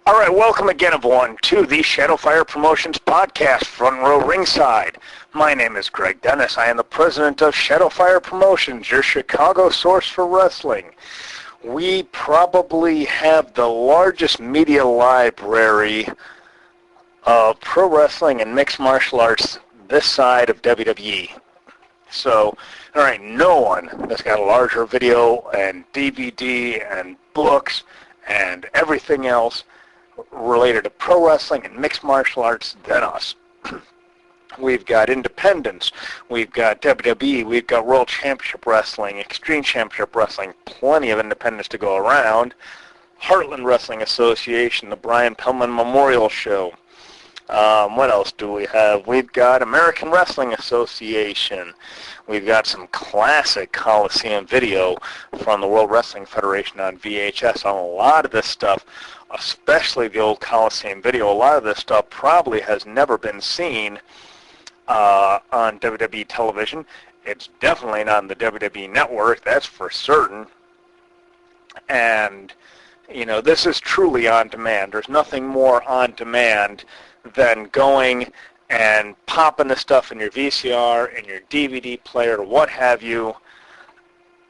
All right, welcome again, everyone, to the Shadowfire Promotions podcast, Front Row Ringside. My name is Greg Dennis. I am the president of Shadowfire Promotions, your Chicago source for wrestling. We probably have the largest media library of pro wrestling and mixed martial arts this side of WWE. So, all right, no one has got a larger video and DVD and books and everything else related to pro wrestling and mixed martial arts than us. We've got independents, we've got WWE, we've got World Championship Wrestling, Extreme Championship Wrestling, plenty of independents to go around, Heartland Wrestling Association, the Brian Pillman Memorial Show. What else do we have? We've got American Wrestling Association. We've got some classic Coliseum video from the World Wrestling Federation on VHS. On a lot of this stuff, especially the old Coliseum video, a lot of this stuff probably has never been seen on WWE television. It's definitely not on the WWE network, that's for certain. And, you know, this is truly on demand. There's nothing more on demand than going and popping the stuff in your VCR, in your DVD player, what have you,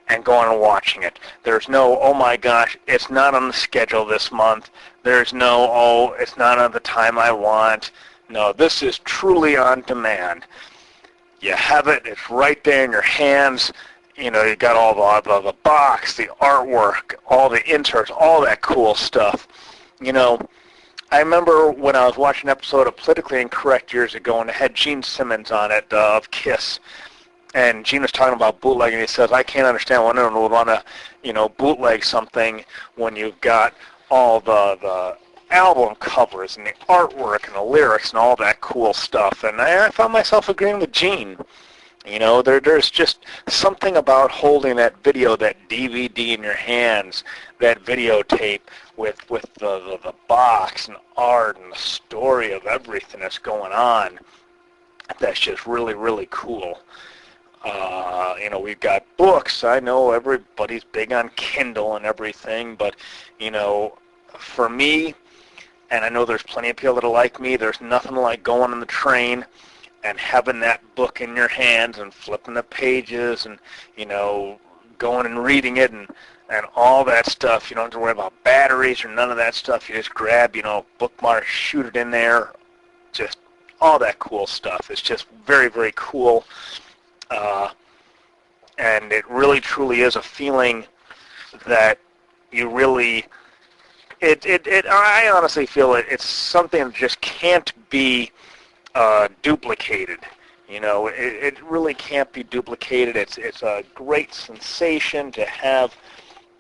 and going and watching it. There's no, oh my gosh, it's not on the schedule this month. There's no, oh, it's not on the time I want. No, this is truly on demand. You have it, it's right there in your hands. You know, you got all the box, the artwork, all the inserts, all that cool stuff. You know, I remember when I was watching an episode of Politically Incorrect years ago, and it had Gene Simmons on it of KISS. And Gene was talking about bootlegging. He says, I can't understand why anyone would want to, you know, bootleg something when you've got all the album covers and the artwork and the lyrics and all that cool stuff. And I found myself agreeing with Gene. You know, there's just something about holding that video, that DVD in your hands, that videotape with the box and art and the story of everything that's going on. That's just really, really cool. You know, we've got books. I know everybody's big on Kindle and everything, but, you know, for me, and I know there's plenty of people that are like me, there's nothing like going on the train and having that book in your hands and flipping the pages and, you know, going and reading it and all that stuff. You don't have to worry about batteries or none of that stuff. You just grab, you know, bookmark, shoot it in there, just all that cool stuff. It's just very, very cool. And it really, truly is a feeling that you really, I honestly feel it's something that just can't be duplicated. You know, it really can't be duplicated. It's a great sensation to have,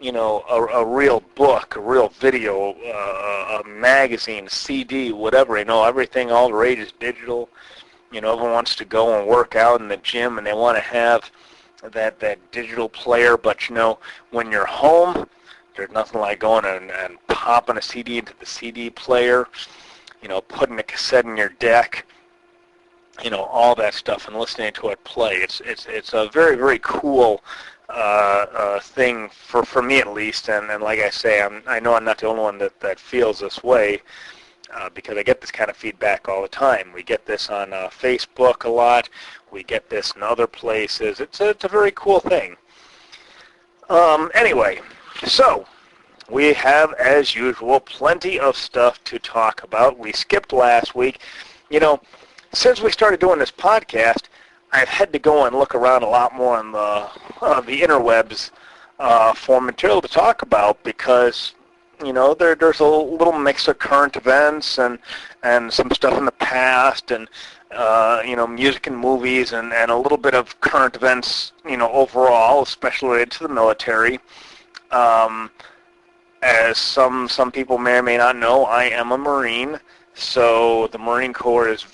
you know, a real book, a real video, a magazine, CD, whatever. You know, everything, all the rage is digital. You know, everyone wants to go and work out in the gym, and they want to have that digital player. But, you know, when you're home, there's nothing like going and popping a CD into the CD player, you know, putting a cassette in your deck, you know, all that stuff, and listening to it play. It's a very, very cool thing for me, at least. And like I say, I know I'm not the only one that feels this way. Because I get this kind of feedback all the time. We get this on Facebook a lot. We get this in other places. It's a very cool thing. Anyway, so we have, as usual, plenty of stuff to talk about. We skipped last week. You know, since we started doing this podcast, I've had to go and look around a lot more on the interwebs for material to talk about because, you know, there's a little mix of current events and some stuff in the past and, you know, music and movies and a little bit of current events, you know, overall, especially related to the military. As some people may or may not know, I am a Marine, so the Marine Corps is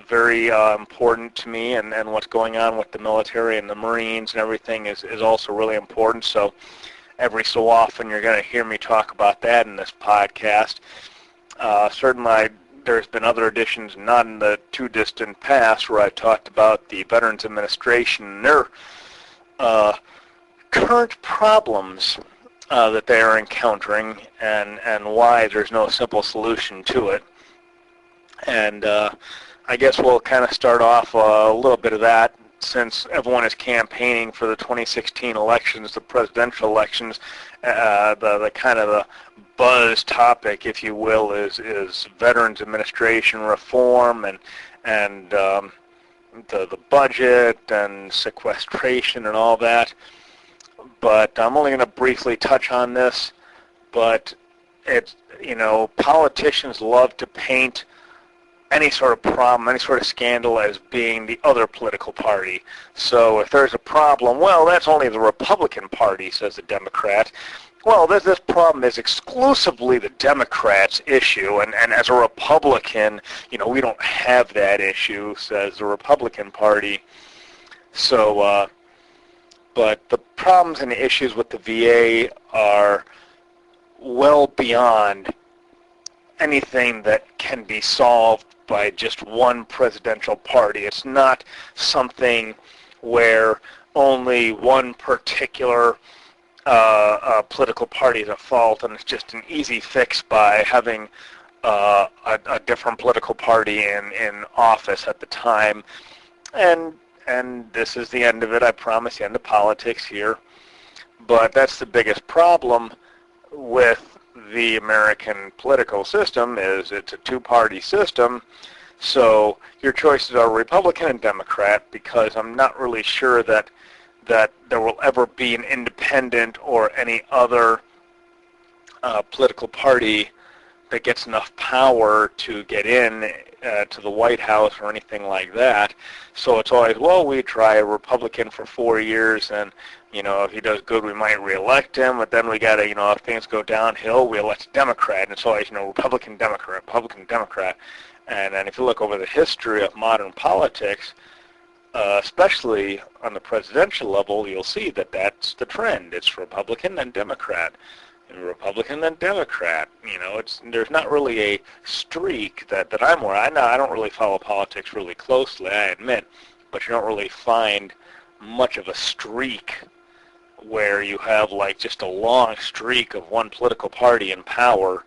very important to me, and what's going on with the military and the Marines and everything is also really important. So every so often you're going to hear me talk about that in this podcast. Certainly there's been other editions, not in the too distant past, where I talked about the Veterans Administration and their current problems that they are encountering, and why there's no simple solution to it. And I guess we'll kind of start off a little bit of that, since everyone is campaigning for the 2016 elections, the presidential elections. The kind of the buzz topic, if you will, is Veterans Administration reform and the budget and sequestration and all that. But I'm only going to briefly touch on this. But it's, politicians love to paint any sort of problem, any sort of scandal as being the other political party. So if there's a problem, well, that's only the Republican Party, says the Democrat. Well, this problem is exclusively the Democrats' issue, and as a Republican, we don't have that issue, says the Republican Party. So, but the problems and the issues with the VA are well beyond anything that can be solved by just one presidential party. It's not something where only one particular political party is at fault, and it's just an easy fix by having a different political party in office at the time. And this is the end of it, I promise, the end of politics here. But that's the biggest problem with the American political system, is it's a two-party system. So your choices are Republican and Democrat, because I'm not really sure that there will ever be an independent or any other political party that gets enough power to get in to the White House or anything like that. So it's always, well, we try a Republican for 4 years, and if he does good, we might reelect him, but then we got to, if things go downhill, we elect a Democrat. And it's always, Republican, Democrat, Republican, Democrat. And if you look over the history of modern politics, especially on the presidential level, you'll see that that's the trend. It's Republican, then Democrat. And Republican, then Democrat. There's not really a streak that I'm aware of. I don't really follow politics really closely, I admit, but you don't really find much of a streak where you have just a long streak of one political party in power,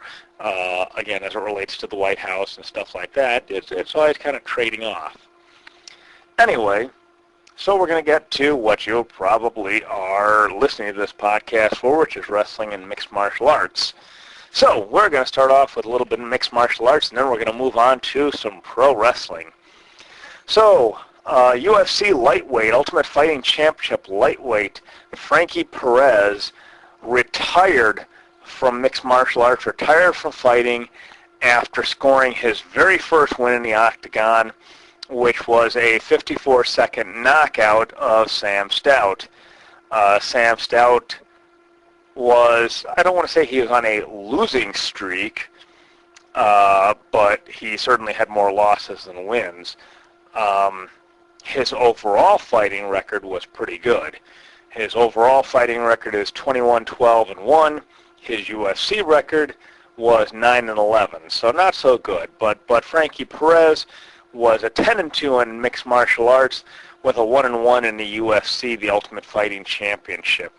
again, as it relates to the White House and stuff like that. It's always kind of trading off. Anyway, so we're going to get to what you probably are listening to this podcast for, which is wrestling and mixed martial arts. So we're going to start off with a little bit of mixed martial arts, and then we're going to move on to some pro wrestling. So, UFC lightweight, Ultimate Fighting Championship lightweight, Frankie Perez retired from mixed martial arts, retired from fighting after scoring his very first win in the octagon, which was a 54-second knockout of Sam Stout. Sam Stout was, I don't want to say he was on a losing streak, but he certainly had more losses than wins. His overall fighting record was pretty good. His overall fighting record is 21-12-1. His UFC record was 9-11, so not so good. But Frankie Perez was a 10-2 in mixed martial arts, with a 1-1 in the UFC, the Ultimate Fighting Championship.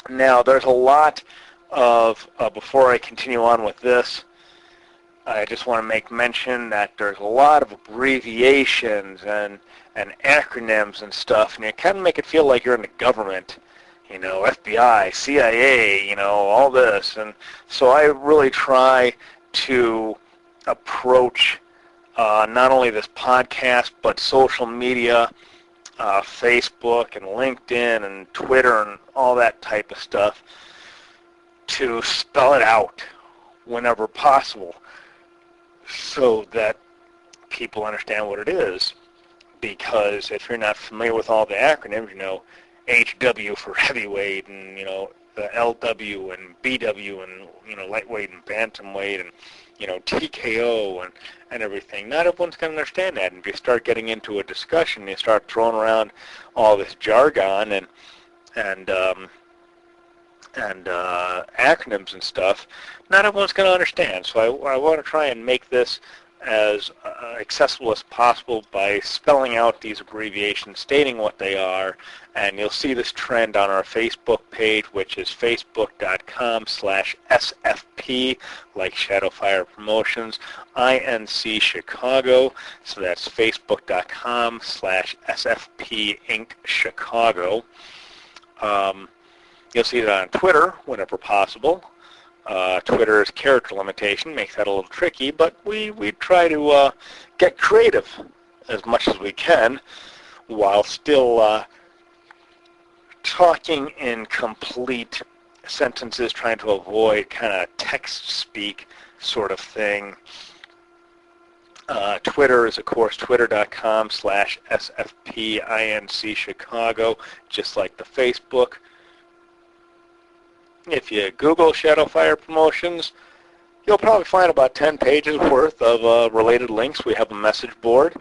Now, there's a lot of, before I continue on with this, I just want to make mention that there's a lot of abbreviations and acronyms and stuff, and you kind of make it feel like you're in the government, FBI, CIA, all this. And so I really try to approach not only this podcast, but social media, Facebook and LinkedIn and Twitter and all that type of stuff, to spell it out whenever possible so that people understand what it is. Because if you're not familiar with all the acronyms, HW for heavyweight, and the LW and BW and lightweight and bantamweight, and TKO and everything. Not everyone's going to understand that. And if you start getting into a discussion, you start throwing around all this jargon and acronyms and stuff, not everyone's going to understand. So I want to try and make this as accessible as possible by spelling out these abbreviations, stating what they are, and you'll see this trend on our Facebook page, which is facebook.com/SFP, like Shadowfire Promotions, INC Chicago, so that's facebook.com/SFP Inc. Chicago. You'll see it on Twitter whenever possible. Twitter's character limitation makes that a little tricky, but we try to get creative as much as we can while still talking in complete sentences, trying to avoid kind of text speak sort of thing. Twitter is, of course, twitter.com/SFPINC Chicago, just like the Facebook. If you Google Shadowfire Promotions, you'll probably find about 10 pages worth of related links. We have a message board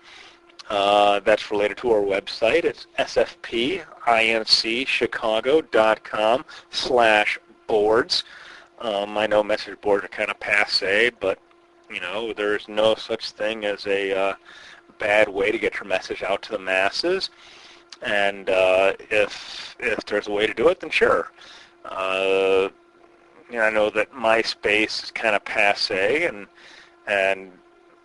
that's related to our website. It's sfpinchicago.com/boards. I know message boards are kind of passé, but you know, there's no such thing as a bad way to get your message out to the masses. And if there's a way to do it, then sure. You know, I know that MySpace is kind of passé, and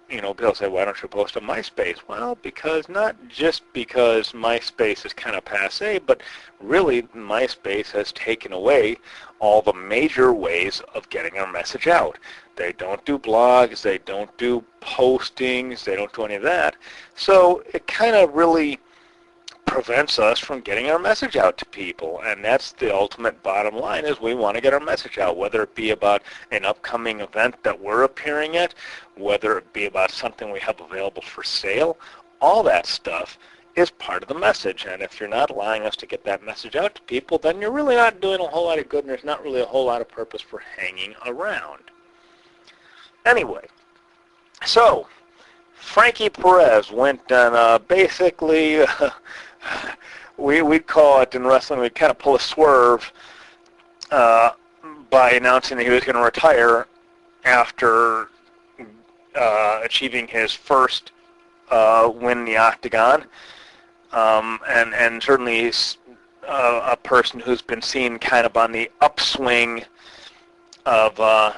you know, people say, why don't you post on MySpace? Well, because not just because MySpace is kind of passé, but really MySpace has taken away all the major ways of getting our message out. They don't do blogs, they don't do postings, they don't do any of that. So it kind of really prevents us from getting our message out to people, and that's the ultimate bottom line, is we want to get our message out, whether it be about an upcoming event that we're appearing at, whether it be about something we have available for sale. All that stuff is part of the message, and if you're not allowing us to get that message out to people, then you're really not doing a whole lot of good, and there's not really a whole lot of purpose for hanging around. Anyway, so Frankie Perez went and basically we'd call it in wrestling, we'd kind of pull a swerve by announcing that he was going to retire after achieving his first win in the Octagon. And certainly he's a person who's been seen kind of on the upswing of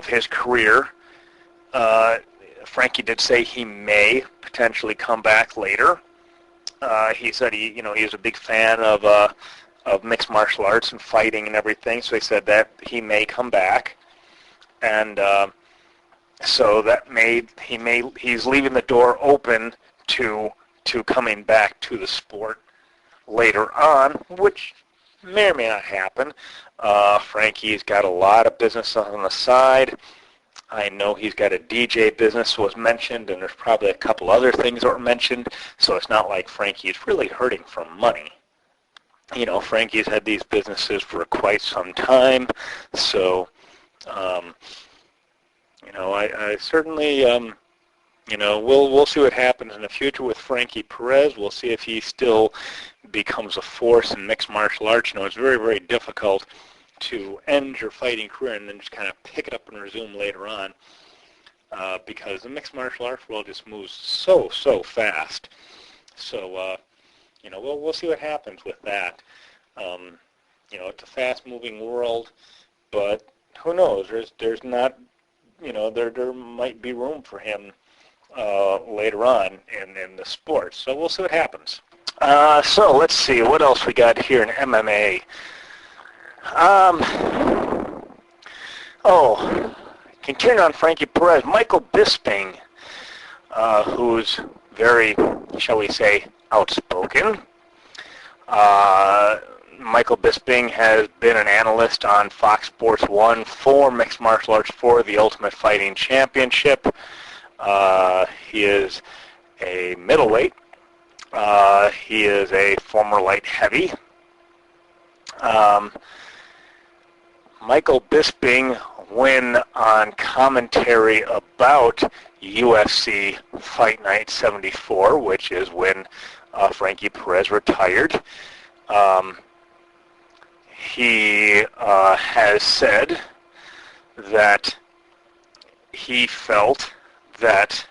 his career. Frankie did say he may potentially come back later. He said he was a big fan of mixed martial arts and fighting and everything, so he said that he may come back, and so that he's leaving the door open to coming back to the sport later on, which may or may not happen. Frankie's got a lot of business on the side. I know he's got a DJ business was mentioned, and there's probably a couple other things that were mentioned, so it's not like Frankie's really hurting for money. You know, Frankie's had these businesses for quite some time, so, you know, I certainly, you know, we'll see what happens in the future with Frankie Perez. We'll see if he still becomes a force in mixed martial arts. You know, it's very, very difficult to end your fighting career and then just kind of pick it up and resume later on, because the mixed martial arts world just moves so fast. So, you know, we'll see what happens with that. You know, it's a fast-moving world, but who knows? There's not, you know, there might be room for him later on in the sport. So we'll see what happens. So let's see what else we got here in MMA. Continuing on Frankie Perez, Michael Bisping, who's very, shall we say, outspoken. Michael Bisping has been an analyst on Fox Sports 1 for mixed martial arts for the Ultimate Fighting Championship. He is a middleweight. He is a former light heavy. Michael Bisping, when on commentary about UFC Fight Night 74, which is when Frankie Perez retired, he has said that he felt that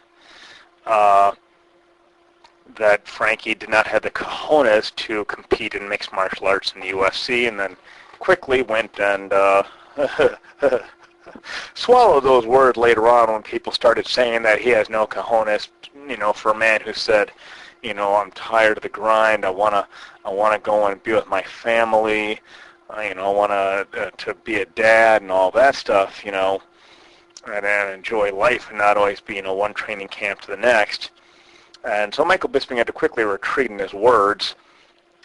that Frankie did not have the cojones to compete in mixed martial arts in the UFC, and then quickly went and swallowed those words later on when people started saying that he has no cojones, for a man who said, I'm tired of the grind. I wanna go and be with my family. I want to be a dad and all that stuff, and enjoy life and not always be, one training camp to the next. And so Michael Bisping had to quickly retreat in his words.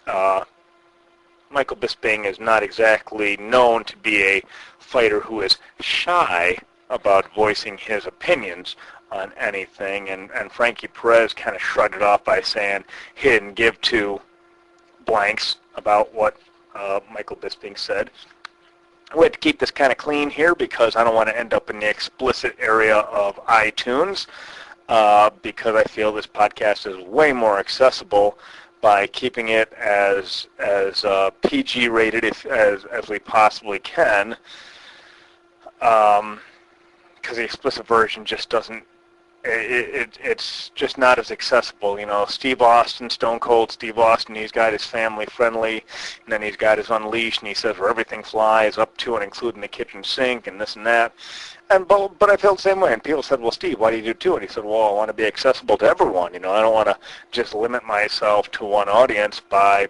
Michael Bisping is not exactly known to be a fighter who is shy about voicing his opinions on anything, and Frankie Perez kind of shrugged it off by saying he didn't give two blanks about what Michael Bisping said. We had to keep this kind of clean here because I don't want to end up in the explicit area of iTunes, because I feel this podcast is way more accessible by keeping it as PG rated as we possibly can, because the explicit version just doesn't. It's just not as accessible. Steve Austin, Stone Cold Steve Austin, he's got his family friendly, and then he's got his Unleashed, and he says where everything flies up to and including the kitchen sink and this and that. But I feel the same way. And people said, well, Steve, why do you do two? And he said, well, I want to be accessible to everyone. I don't want to just limit myself to one audience by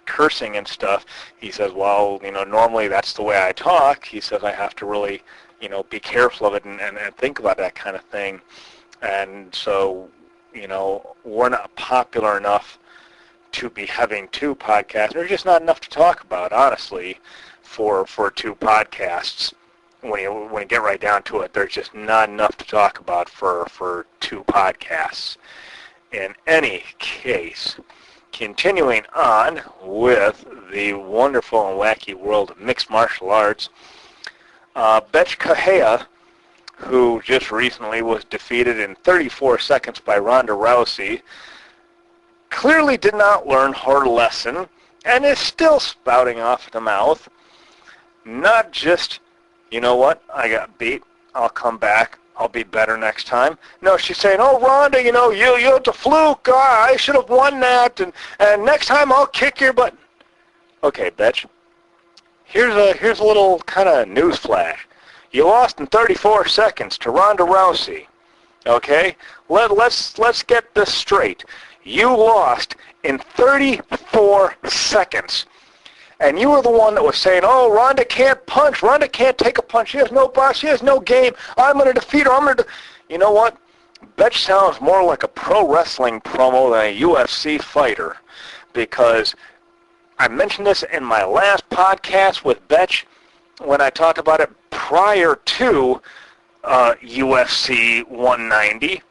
cursing and stuff. He says, well, normally that's the way I talk. He says I have to really, be careful of it and think about that kind of thing. And so, we're not popular enough to be having two podcasts. There's just not enough to talk about, honestly, for two podcasts. When you get right down to it, there's just not enough to talk about for two podcasts. In any case, continuing on with the wonderful and wacky world of mixed martial arts, Bethe Correira, who just recently was defeated in 34 seconds by Ronda Rousey, clearly did not learn her lesson and is still spouting off at the mouth. Not just, I got beat, I'll come back, I'll be better next time. No, she's saying, oh, Ronda, you're the fluke, I should have won that, and next time I'll kick your butt. Okay, bitch. Here's a little kind of news flash. You lost in 34 seconds to Ronda Rousey. Okay? Let's get this straight. You lost in 34 seconds. And you were the one that was saying, oh, Ronda can't punch. Ronda can't take a punch. She has no box. She has no game. I'm going to defeat her. You know what? Bethe sounds more like a pro wrestling promo than a UFC fighter. Because I mentioned this in my last podcast with Bethe when I talked about it prior to UFC 190.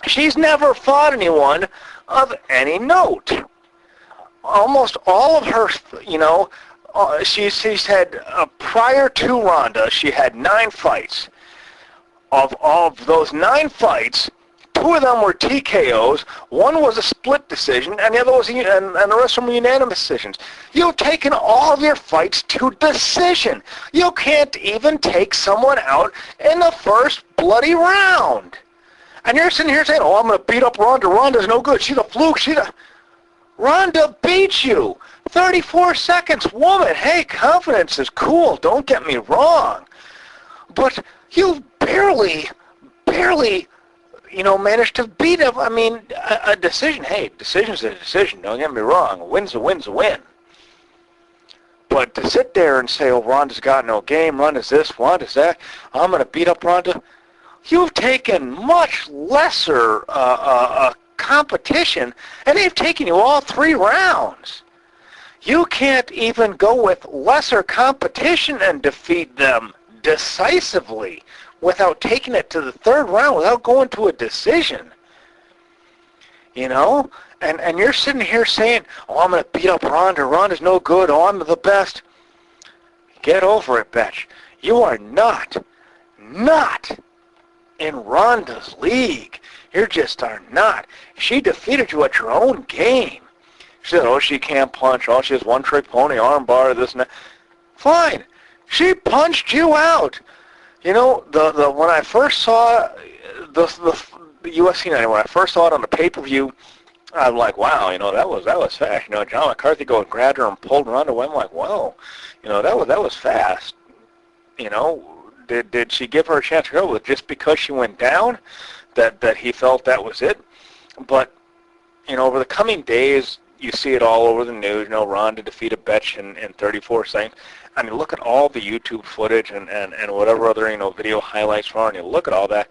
She's never fought anyone of any note. Almost all of her, she's had, prior to Ronda, she had 9 fights. Of those 9 fights, 2 of them were TKOs, 1 was a split decision, and the other was, and the rest of them were unanimous decisions. You've taken all of your fights to decision. You can't even take someone out in the first bloody round. And you're sitting here saying, oh, I'm going to beat up Ronda. Ronda's no good. She's a fluke. Ronda beat you. 34 seconds. Woman, hey, confidence is cool. Don't get me wrong. But you barely, managed to beat him. I mean, a decision. Hey, decision's a decision. Don't get me wrong. A win's a win. But to sit there and say, oh, Ronda's got no game. Ronda's this, Ronda's that. I'm going to beat up Ronda. You've taken much lesser competition, and they've taken you all 3 rounds. You can't even go with lesser competition and defeat them decisively without taking it to the 3rd round, without going to a decision. And you're sitting here saying, oh, I'm going to beat up Ronda. Ronda's no good. Oh, I'm the best. Get over it, Bethe. You are not in Ronda's league. You just are not. She defeated you at your own game. She said, oh, she can't punch. Oh, she has one-trick pony, arm bar, this and that. Fine. She punched you out. You know, the when I first saw the UFC night, when I first saw it on the pay-per-view, I'm like, wow, that was fast. John McCarthy go and grabbed her and pulled Ronda away. I'm like, wow, that was fast. Did she give her a chance to go? Was it just because she went down that he felt that was it? But over the coming days, you see it all over the news. Ronda defeated Bethe in 34 seconds. I mean, look at all the YouTube footage and whatever other video highlights from her, and you look at all that,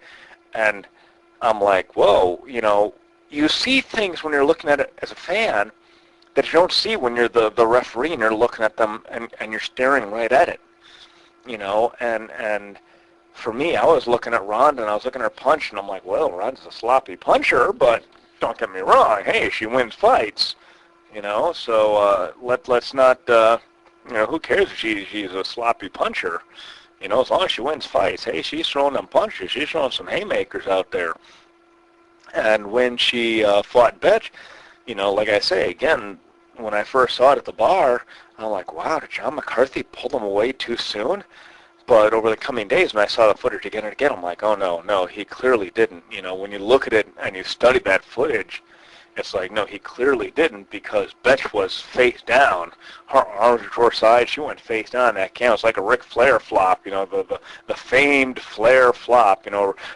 and I'm like, whoa, you see things when you're looking at it as a fan that you don't see when you're the referee and you're looking at them and you're staring right at it, and for me, I was looking at Ronda and I was looking at her punch, and I'm like, well, Ronda's a sloppy puncher, but don't get me wrong, hey, she wins fights, so let's not, who cares if she's a sloppy puncher, as long as she wins fights. Hey, she's throwing them punches, she's throwing some haymakers out there. And when she fought Bethe, like I say, again, when I first saw it at the bar, I'm like, wow, did John McCarthy pull them away too soon? But over the coming days, when I saw the footage again and again, I'm like, oh, no, he clearly didn't. When you look at it and you study that footage, it's like, no, he clearly didn't, because Bethe was face down. Her arms were to her side. She went face down. That count. It's like a Ric Flair flop, the famed Flair flop.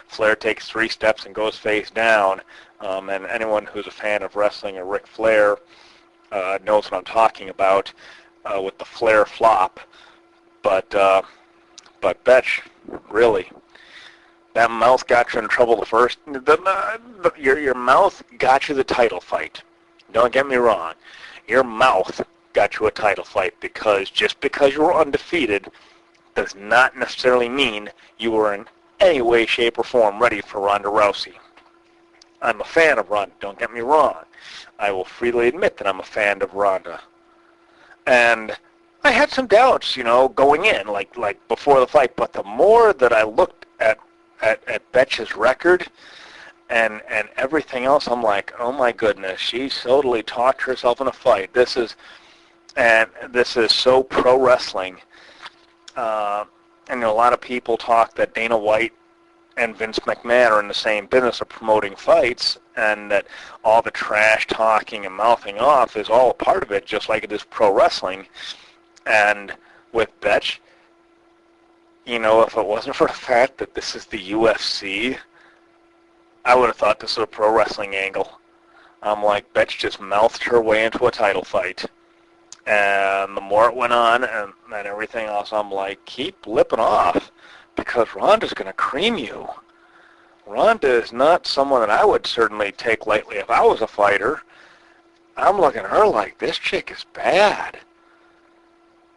Flair takes 3 steps and goes face down. And anyone who's a fan of wrestling or Ric Flair knows what I'm talking about with the Flair flop. But Bethe, really, that mouth got you in trouble the first. Your mouth got you the title fight. Don't get me wrong. Your mouth got you a title fight, because just because you were undefeated does not necessarily mean you were in any way, shape, or form ready for Ronda Rousey. I'm a fan of Ronda. Don't get me wrong. I will freely admit that I'm a fan of Ronda. And I had some doubts, going in, like before the fight. But the more that I looked at Bethe's record and everything else, I'm like, oh my goodness, she totally talked herself in a fight. This is so pro wrestling. And a lot of people talk that Dana White and Vince McMahon are in the same business of promoting fights, and that all the trash talking and mouthing off is all a part of it, just like it is pro wrestling. And with Bethe, if it wasn't for the fact that this is the UFC, I would have thought this was a pro wrestling angle. I'm like, Bethe just mouthed her way into a title fight. And the more it went on and everything else, I'm like, keep lipping off, because Ronda's going to cream you. Ronda is not someone that I would certainly take lightly if I was a fighter. I'm looking at her like, this chick is bad.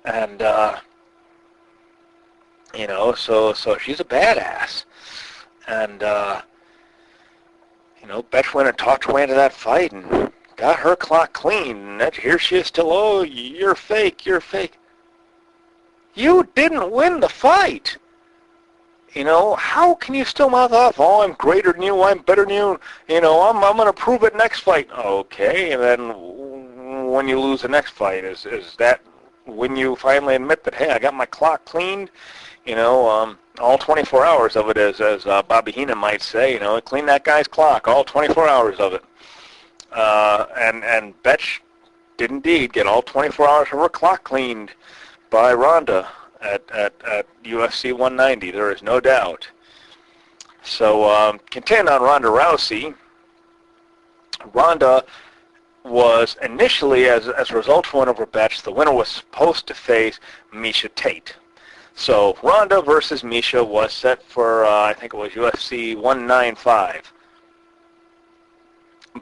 And, so she's a badass. And, Bethe went and talked her way into that fight and got her clock clean. And here she is still, oh, you're fake. You didn't win the fight. How can you still mouth off, oh, I'm greater than you, I'm better than you, I'm going to prove it next fight. Okay, and then when you lose the next fight, is that when you finally admit that, hey, I got my clock cleaned? All 24 hours of it, as Bobby Heenan might say, clean that guy's clock, all 24 hours of it. And Bethe did indeed get all 24 hours of her clock cleaned by Ronda at UFC 190. There is no doubt. So, continuing on Ronda Rousey, Ronda was initially, as a result of one over Bethe, the winner was supposed to face Meisha Tate. So Ronda versus Meisha was set for, I think it was UFC 195.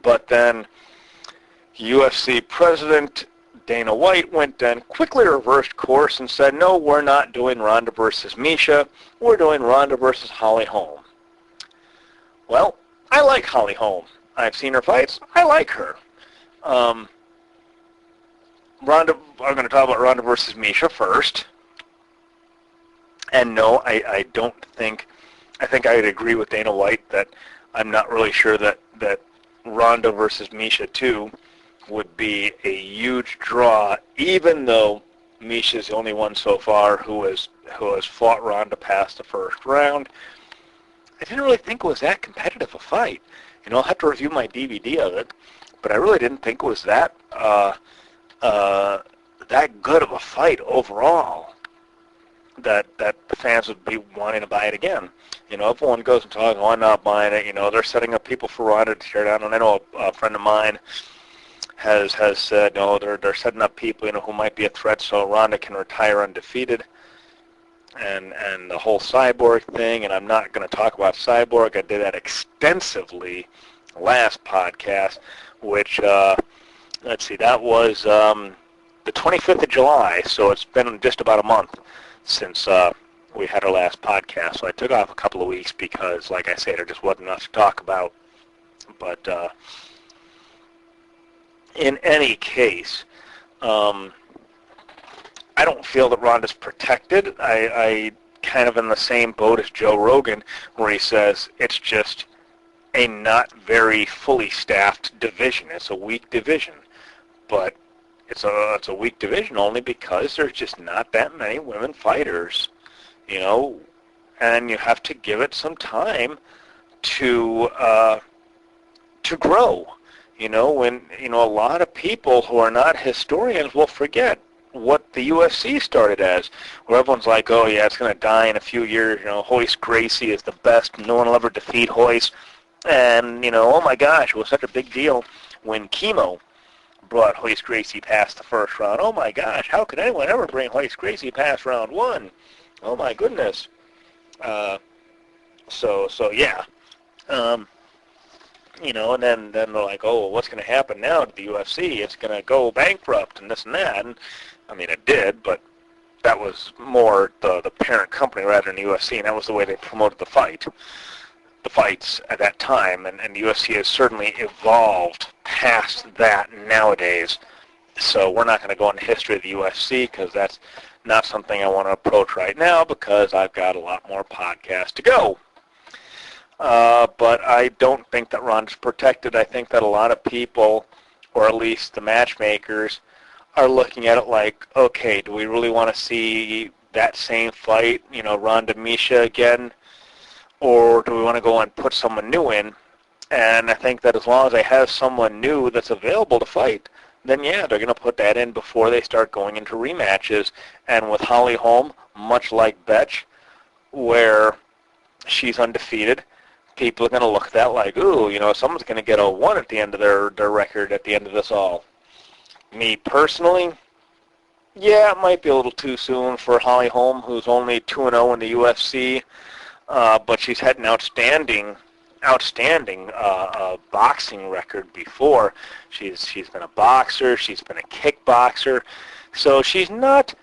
But then UFC president Dana White went and quickly reversed course and said, no, we're not doing Ronda versus Meisha. We're doing Ronda versus Holly Holm. Well, I like Holly Holm. I've seen her fights. I like her. Ronda, I'm going to talk about Ronda versus Meisha first. And no, I don't think, I think I'd agree with Dana White that I'm not really sure that Ronda versus Meisha 2 would be a huge draw, even though Misha's the only one so far who has who has fought Ronda past the first round. I didn't really think it was that competitive a fight. I'll have to review my DVD of it, but I really didn't think it was that good of a fight overall that the fans would be wanting to buy it again. Everyone goes and talks, oh, I'm not buying it. They're setting up people for Ronda to tear down. And I know a friend of mine has said, no, they're setting up people, who might be a threat so Ronda can retire undefeated. And the whole Cyborg thing, and I'm not going to talk about Cyborg. I did that extensively last podcast, which, let's see, that was the 25th of July, so it's been just about a month since we had our last podcast. So I took off a couple of weeks because, like I said, there just wasn't enough to talk about. But in any case, I don't feel that Ronda's protected. I kind of in the same boat as Joe Rogan, where he says it's just a not very fully staffed division. It's a weak division, but it's a weak division only because there's just not that many women fighters, and you have to give it some time to grow. When a lot of people who are not historians will forget what the UFC started as, where everyone's like, oh yeah, it's going to die in a few years, Royce Gracie is the best, no one will ever defeat Royce, and, oh my gosh, it was such a big deal when Chemo brought Royce Gracie past the first round. Oh my gosh, how could anyone ever bring Royce Gracie past round one? Oh my goodness. So yeah. And then they're like, oh, well, what's going to happen now to the UFC? It's going to go bankrupt and this and that. And, I mean, it did, but that was more the parent company rather than the UFC, and that was the way they promoted the fights at that time. And the UFC has certainly evolved past that nowadays. So we're not going to go into history of the UFC because that's not something I want to approach right now because I've got a lot more podcasts to go. But I don't think that Ronda's protected. I think that a lot of people, or at least the matchmakers, are looking at it like, okay, do we really want to see that same fight, Ronda Meisha again, or do we want to go and put someone new in? And I think that as long as they have someone new that's available to fight, then yeah, they're going to put that in before they start going into rematches. And with Holly Holm, much like Bethe, where she's undefeated, people are going to look at that like, ooh, someone's going to get a 1 at the end of their record at the end of this all. Me personally, yeah, it might be a little too soon for Holly Holm, who's only 2-0 in the UFC, but she's had an outstanding boxing record before. She's been a boxer, she's been a kickboxer, so she's not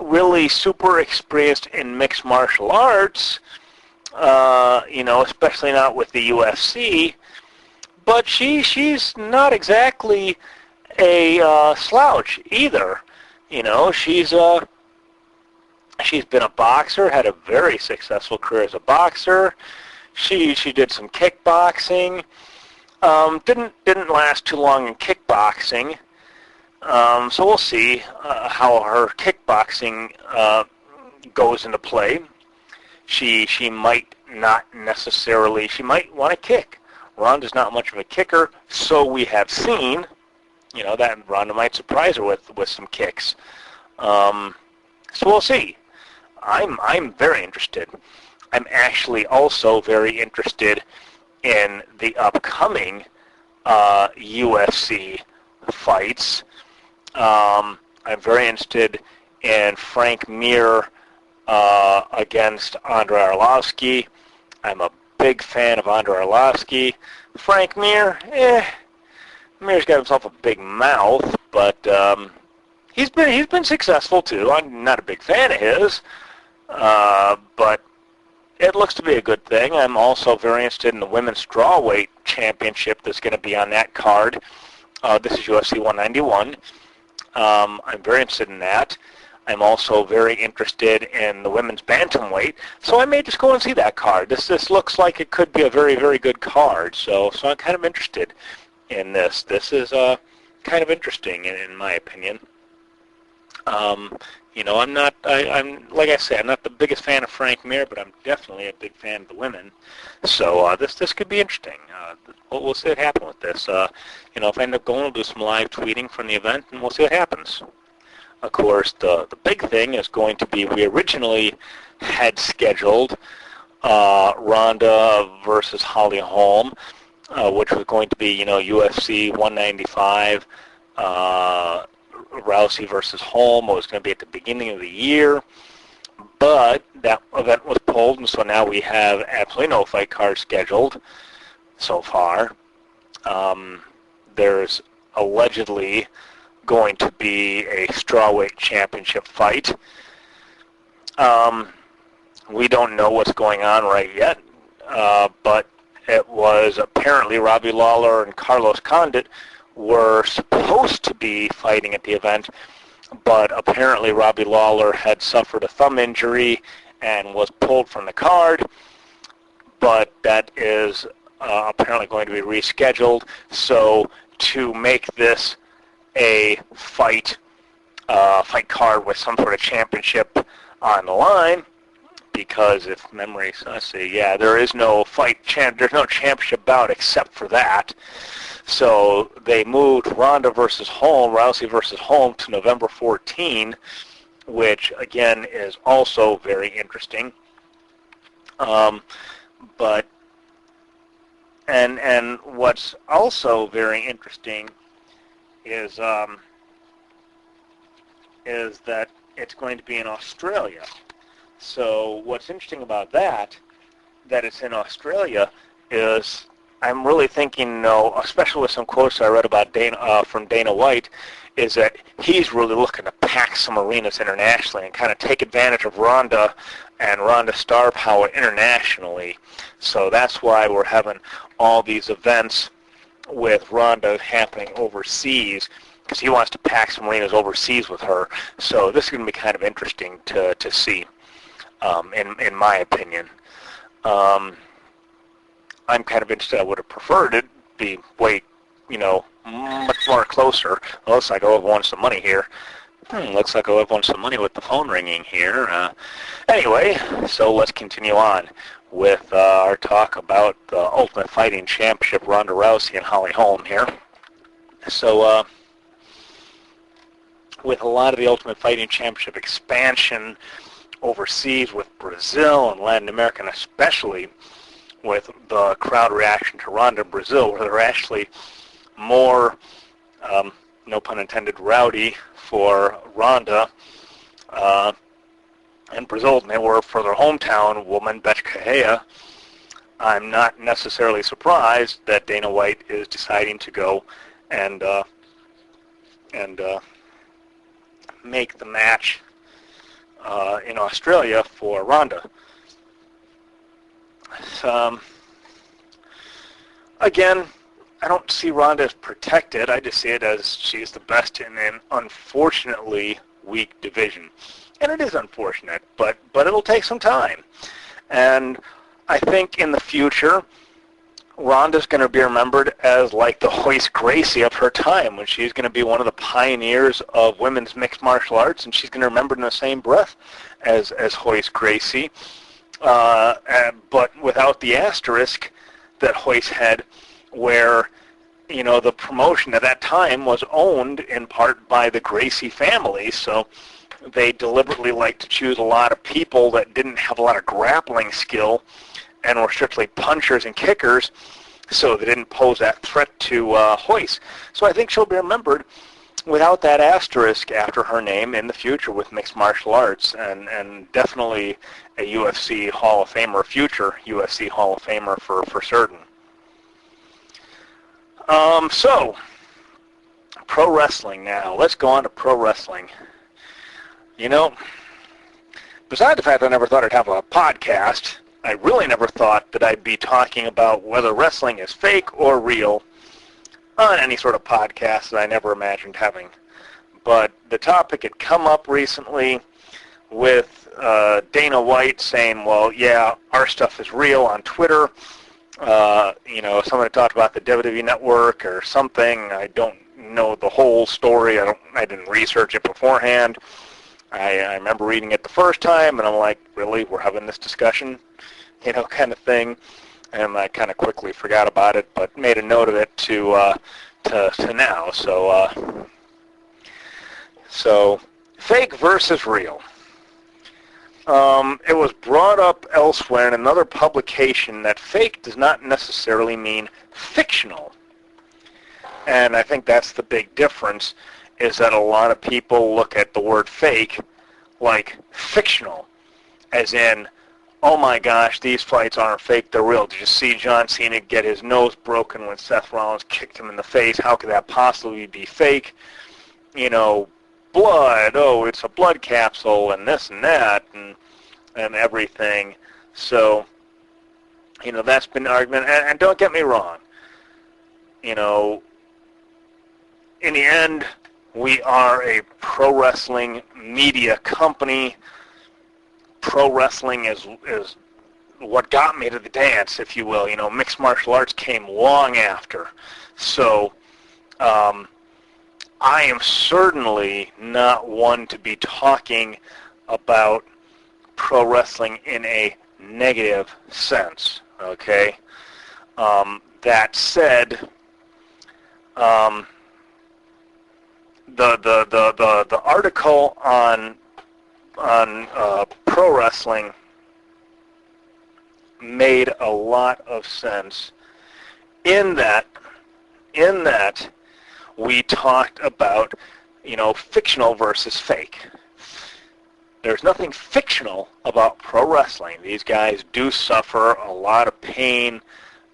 really super experienced in mixed martial arts, especially not with the UFC, but she's not exactly a slouch either. She's been a boxer, had a very successful career as a boxer. She did some kickboxing. Didn't last too long in kickboxing. So we'll see how her kickboxing goes into play. She might not necessarily. She might want to kick. Ronda's not much of a kicker, so we have seen. That Ronda might surprise her with some kicks. So we'll see. I'm very interested. I'm actually also very interested in the upcoming UFC fights. I'm very interested in Frank Mir against Andrei Arlovski. I'm a big fan of Andrei Arlovski. Frank Mir, Mir's got himself a big mouth, but he's been successful too. I'm not a big fan of his, but it looks to be a good thing. I'm also very interested in the women's strawweight championship that's going to be on that card. This is UFC 191. I'm very interested in that. I'm also very interested in the women's bantamweight, so I may just go and see that card. This looks like it could be a very, very good card, so I'm kind of interested in this. This is kind of interesting in my opinion. I'm like I say, I'm not the biggest fan of Frank Mir, but I'm definitely a big fan of the women. So this could be interesting. We'll see what happens with this. If I end up going, we'll do some live tweeting from the event, and we'll see what happens. Of course, the big thing is going to be, we originally had scheduled Ronda versus Holly Holm, which was going to be, UFC 195, Rousey versus Holm. It was going to be at the beginning of the year, but that event was pulled, and so now we have absolutely no fight card scheduled so far. There's allegedly going to be a strawweight championship fight. We don't know what's going on right yet, but it was apparently Robbie Lawler and Carlos Condit were supposed to be fighting at the event, but apparently Robbie Lawler had suffered a thumb injury and was pulled from the card, but that is apparently going to be rescheduled. So to make this a fight card with some sort of championship on the line, because if memory, let's see, yeah, there is no there's no championship bout except for that. So they moved Ronda versus Holm, Rousey versus Holm, to November 14, which again is also very interesting. But what's also very interesting is that it's going to be in Australia. So what's interesting about that it's in Australia, is I'm really thinking, especially with some quotes I read about from Dana White, is that he's really looking to pack some arenas internationally and kind of take advantage of Ronda and Ronda's star power internationally. So that's why we're having all these events with Ronda happening overseas, because he wants to pack some arenas overseas with her. So this is going to be kind of interesting to see, in my opinion. I'm kind of interested. I would have preferred it be way, much more closer. Well, looks like I've won some money here. Looks like I've won some money with the phone ringing here. Anyway, so let's continue on with our talk about the Ultimate Fighting Championship, Ronda Rousey and Holly Holm here. So with a lot of the Ultimate Fighting Championship expansion overseas with Brazil and Latin America, and especially with the crowd reaction to Ronda in Brazil, where they're actually more, no pun intended, rowdy for Ronda in Brazil than they were for their hometown woman, Bethe Correira. I'm not necessarily surprised that Dana White is deciding to go and make the match in Australia for Ronda. Again, I don't see Ronda as protected. I just see it as she's the best in an unfortunately weak division. And it is unfortunate, but it'll take some time. And I think in the future, Ronda's going to be remembered as like the Royce Gracie of her time, when she's going to be one of the pioneers of women's mixed martial arts, and she's going to be remembered in the same breath as Royce Gracie, but without the asterisk that Royce had, where the promotion at that time was owned in part by the Gracie family, so they deliberately liked to choose a lot of people that didn't have a lot of grappling skill and were strictly punchers and kickers, so they didn't pose that threat to Royce. So I think she'll be remembered without that asterisk after her name in the future with mixed martial arts, and definitely a UFC Hall of Famer, future UFC Hall of Famer for certain. So, pro wrestling now. Let's go on to pro wrestling. Besides the fact that I never thought I'd have a podcast, I really never thought that I'd be talking about whether wrestling is fake or real on any sort of podcast that I never imagined having. But the topic had come up recently with Dana White saying, well, yeah, our stuff is real on Twitter. Someone talked about the WWE Network or something. I don't know the whole story. I didn't research it beforehand. I remember reading it the first time, and I'm like, really, we're having this discussion, kind of thing. And I kind of quickly forgot about it, but made a note of it to now. So fake versus real. It was brought up elsewhere in another publication that fake does not necessarily mean fictional. And I think that's the big difference, is that a lot of people look at the word fake like fictional, as in, oh my gosh, these fights aren't fake, they're real. Did you see John Cena get his nose broken when Seth Rollins kicked him in the face? How could that possibly be fake? Blood, oh, it's a blood capsule, and this and that, and everything. So, that's been an argument. And don't get me wrong, in the end, we are a pro wrestling media company. Pro wrestling is what got me to the dance, if you will. Mixed martial arts came long after. So I am certainly not one to be talking about pro wrestling in a negative sense, okay? That said, the article on pro wrestling made a lot of sense in that we talked about fictional versus fake. There's nothing fictional about pro wrestling. These guys do suffer a lot of pain.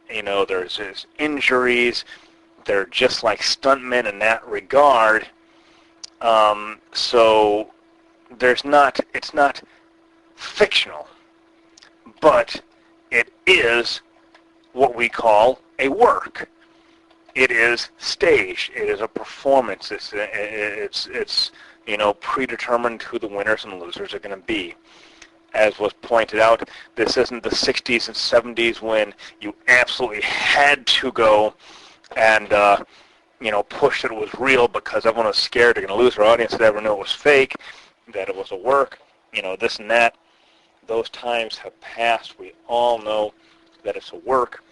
There's injuries. They're just like stuntmen in that regard. So it's not fictional, but it is what we call a work. It is staged. It is a performance. It's predetermined who the winners and losers are going to be. As was pointed out, this isn't the 60s and 70s when you absolutely had to go and push that it was real because everyone was scared they're going to lose their audience, that everyone knew it was fake, that it was a work, this and that. Those times have passed. We all know that it's a work,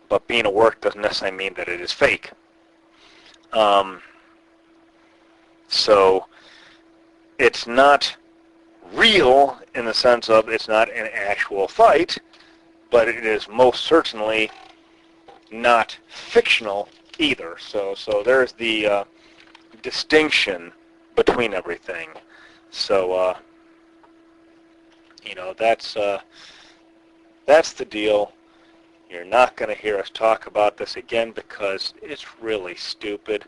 but being a work doesn't necessarily mean that it is fake. So it's not real in the sense of it's not an actual fight, but it is most certainly not fictional either. So there's the distinction between everything. So that's the deal. You're not going to hear us talk about this again because it's really stupid.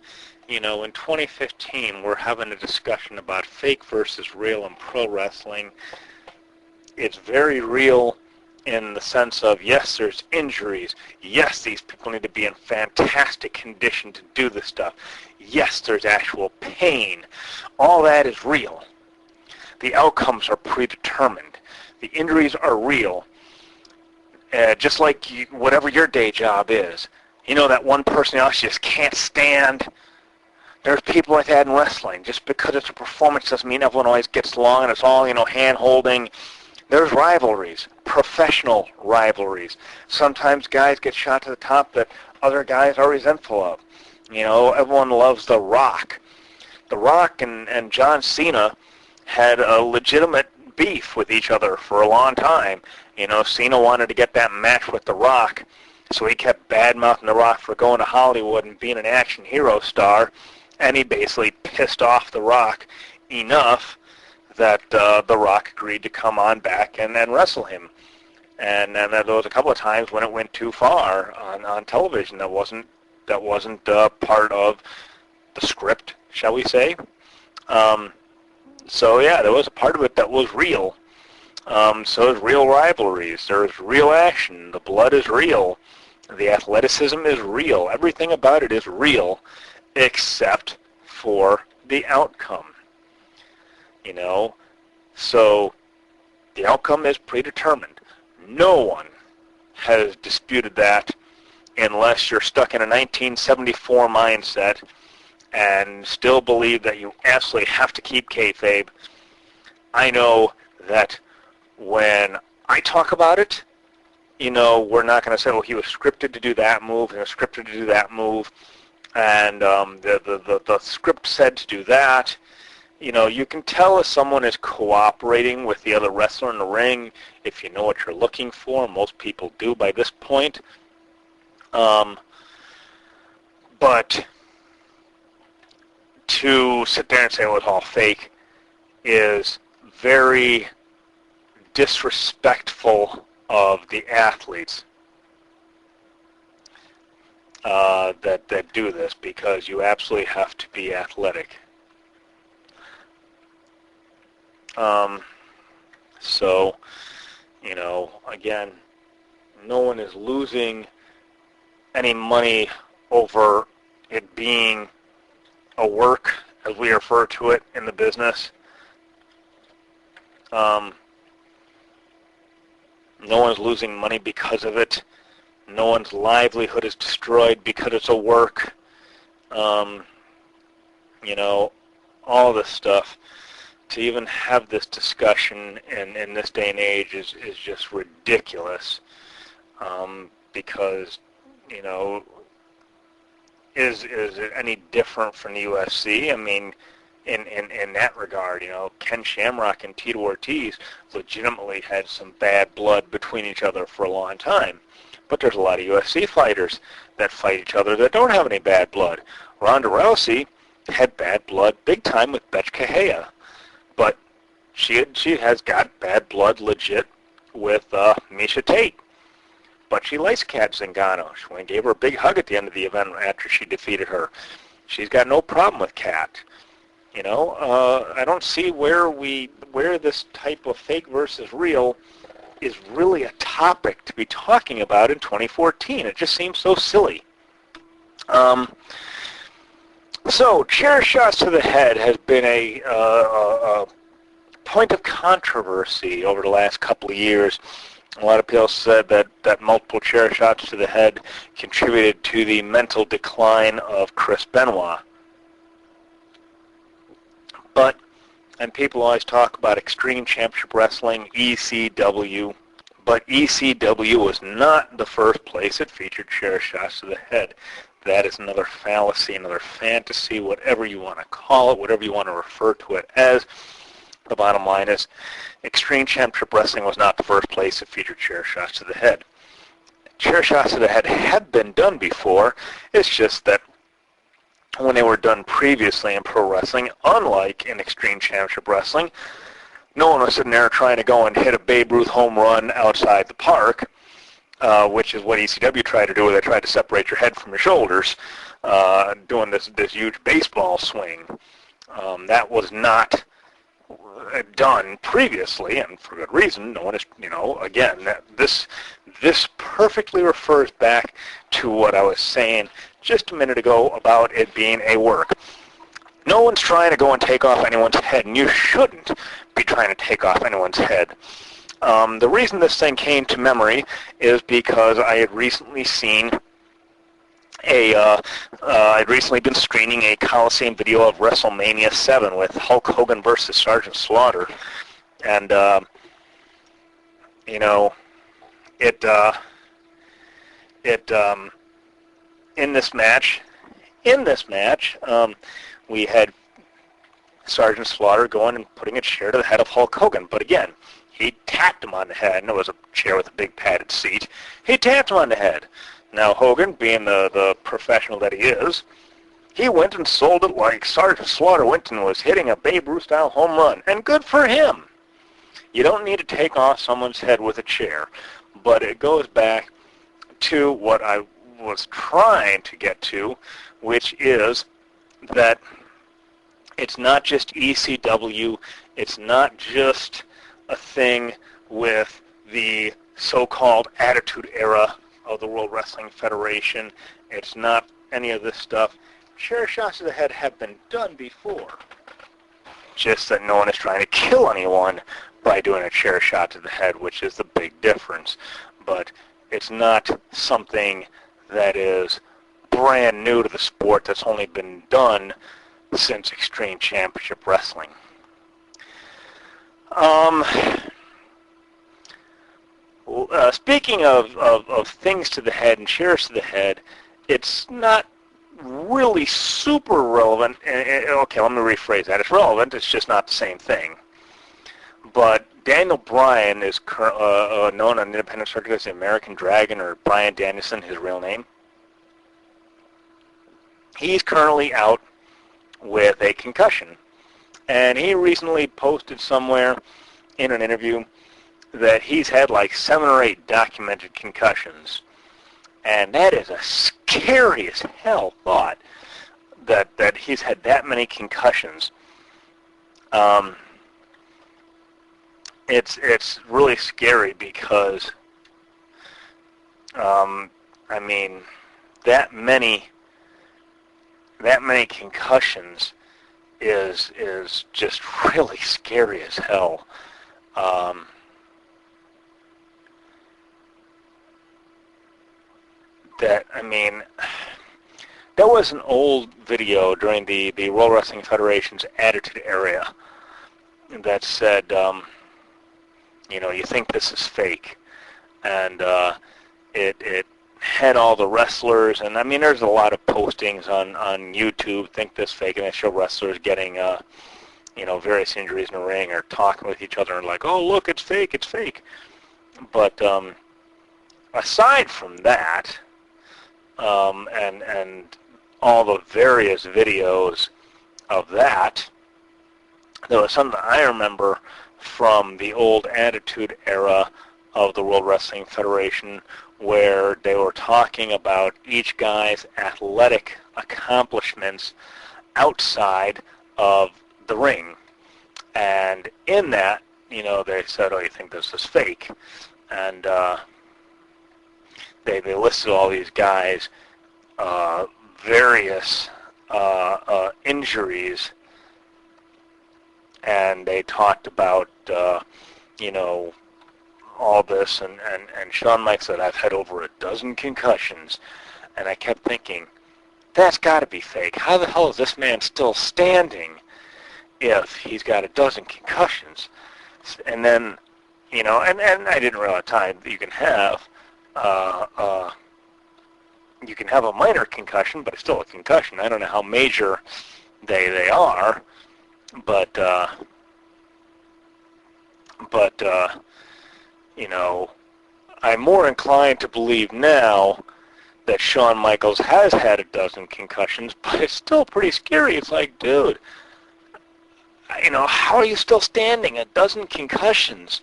In 2015, we're having a discussion about fake versus real in pro wrestling. It's very real in the sense of, yes, there's injuries. Yes, these people need to be in fantastic condition to do this stuff. Yes, there's actual pain. All that is real. The outcomes are predetermined. The injuries are real. Just like whatever your day job is. That one person else just can't stand. There's people like that in wrestling. Just because it's a performance doesn't mean everyone always gets along and it's all, hand-holding. There's rivalries, professional rivalries. Sometimes guys get shot to the top that other guys are resentful of. Everyone loves The Rock. The Rock and John Cena had a legitimate beef with each other for a long time. Cena wanted to get that match with The Rock, so he kept bad-mouthing The Rock for going to Hollywood and being an action hero star, and he basically pissed off The Rock enough that The Rock agreed to come on back and wrestle him. And there was a couple of times when it went too far on television that wasn't part of the script, shall we say. So yeah, there was a part of it that was real. So there's real rivalries. There's real action. The blood is real. The athleticism is real. Everything about it is real, except for the outcome. So the outcome is predetermined. No one has disputed that unless you're stuck in a 1974 mindset and still believe that you absolutely have to keep kayfabe. I know that when I talk about it, we're not going to say, well, he was scripted to do that move, he was scripted to do that move, and the script said to do that. You can tell if someone is cooperating with the other wrestler in the ring if you know what you're looking for. Most people do by this point. But to sit there and say, well, it's all fake is very disrespectful of the athletes that do this, because you absolutely have to be athletic. So, again, no one is losing any money over it being a work, as we refer to it in the business. No one's losing money because of it. No one's livelihood is destroyed because it's a work. All this stuff. To even have this discussion in this day and age is just ridiculous. Because, is it any different from the UFC? I mean, in that regard, Ken Shamrock and Tito Ortiz legitimately had some bad blood between each other for a long time. But there's a lot of UFC fighters that fight each other that don't have any bad blood. Ronda Rousey had bad blood big time with Bethe Correira. But she has got bad blood legit with Meisha Tate. But she likes Kat Zingano. She went and gave her a big hug at the end of the event after she defeated her. She's got no problem with Kat. I don't see where this type of fake versus real is really a topic to be talking about in 2014. It just seems so silly. So, chair shots to the head has been a point of controversy over the last couple of years. A lot of people said that multiple chair shots to the head contributed to the mental decline of Chris Benoit. And people always talk about Extreme Championship Wrestling, ECW, but ECW was not the first place it featured chair shots to the head. That is another fallacy, another fantasy, whatever you want to call it, whatever you want to refer to it as. The bottom line is, Extreme Championship Wrestling was not the first place it featured chair shots to the head. Chair shots to the head had been done before. It's just that when they were done previously in pro wrestling, unlike in Extreme Championship Wrestling, no one was sitting there trying to go and hit a Babe Ruth home run outside the park, which is what ECW tried to do, where they tried to separate your head from your shoulders, doing this huge baseball swing. That was not done previously, and for good reason. No one is, again, this perfectly refers back to what I was saying just a minute ago about it being a work. No one's trying to go and take off anyone's head, and you shouldn't be trying to take off anyone's head. The reason this thing came to memory is because I had recently seen I'd recently been screening a Coliseum video of WrestleMania 7 with Hulk Hogan versus Sergeant Slaughter, and in this match, we had Sergeant Slaughter going and putting a chair to the head of Hulk Hogan, but again, he tapped him on the head, and it was a chair with a big padded seat. He tapped him on the head. Now Hogan, being the professional that he is, he went and sold it like Sergeant Slaughter went and was hitting a Babe Ruth-style home run, and good for him. You don't need to take off someone's head with a chair, but it goes back to what I was trying to get to, which is that it's not just ECW, it's not just a thing with the so-called Attitude Era of the World Wrestling Federation. It's not any of this stuff. Chair shots to the head have been done before. Just that no one is trying to kill anyone by doing a chair shot to the head, which is the big difference. But it's not something that is brand new to the sport that's only been done since Extreme Championship Wrestling. Um, Speaking of things to the head and chairs to the head, it's not really super relevant. Okay, let me rephrase that. It's relevant. It's just not the same thing. But Daniel Bryan is known on independent circuit as the American Dragon, or Bryan Danielson, his real name. He's currently out with a concussion. And he recently posted somewhere in an interview that he's had like 7 or 8 documented concussions. And that is a scary as hell thought, that he's had that many concussions. It's really scary because, I mean, that many concussions is just really scary as hell. That was an old video during the World Wrestling Federation's Attitude Era that said, you think this is fake, and it had all the wrestlers, and I mean, there's a lot of postings on YouTube, think this fake, and they show wrestlers getting, various injuries in the ring or talking with each other and like, oh, look, it's fake. But aside from that, and all the various videos of that, there was something I remember from the old Attitude Era of the World Wrestling Federation where they were talking about each guy's athletic accomplishments outside of the ring. And in that, they said, oh, you think this is fake? And they listed all these guys' various injuries, and they talked about, all this, and Shawn Michaels said, I've had over a dozen concussions, and I kept thinking, that's got to be fake. How the hell is this man still standing if he's got a dozen concussions? And then, and I didn't realize time that you can have a minor concussion, but it's still a concussion. I don't know how major they are, but I'm more inclined to believe now that Shawn Michaels has had a dozen concussions, but it's still pretty scary. It's like, dude, how are you still standing? A dozen concussions.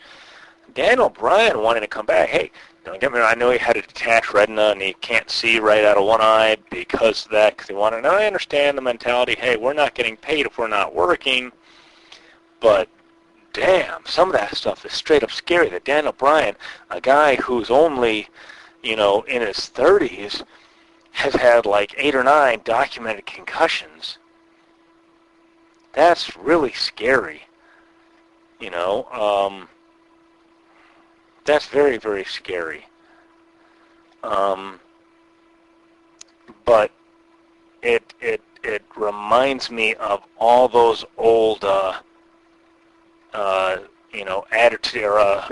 Daniel Bryan wanting to come back. Hey, don't get me wrong, I know he had a detached retina and he can't see right out of one eye because of that, because he wanted, and I understand the mentality, hey, we're not getting paid if we're not working, but damn, some of that stuff is straight up scary. That Daniel Bryan, a guy who's only, in his 30s, has had like 8 or 9 documented concussions. That's really scary. That's very, very scary. But it reminds me of all those old Attitude Era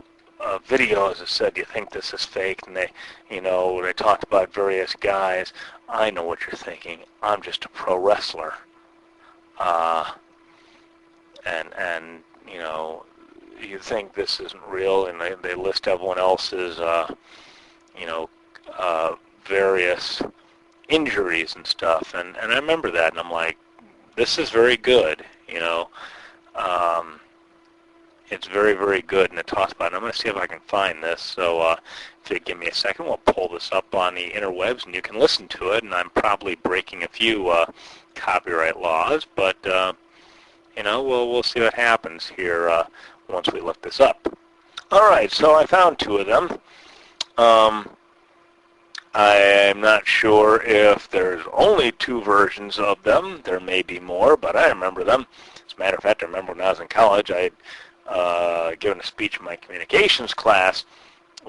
videos that said, "Do you think this is fake?" And they talked about various guys. I know what you're thinking. I'm just a pro wrestler. And you think this isn't real, and they list everyone else's, various injuries and stuff. And I remember that, and I'm like, this is very good, It's very, very good, and it talks about it. I'm going to see if I can find this. So if you give me a second, we'll pull this up on the interwebs, and you can listen to it. And I'm probably breaking a few copyright laws, but we'll see what happens here once we look this up. All right, so I found 2 of them. I'm not sure if there's only 2 versions of them. There may be more, but I remember them. As a matter of fact, I remember when I was in college, I had given a speech in my communications class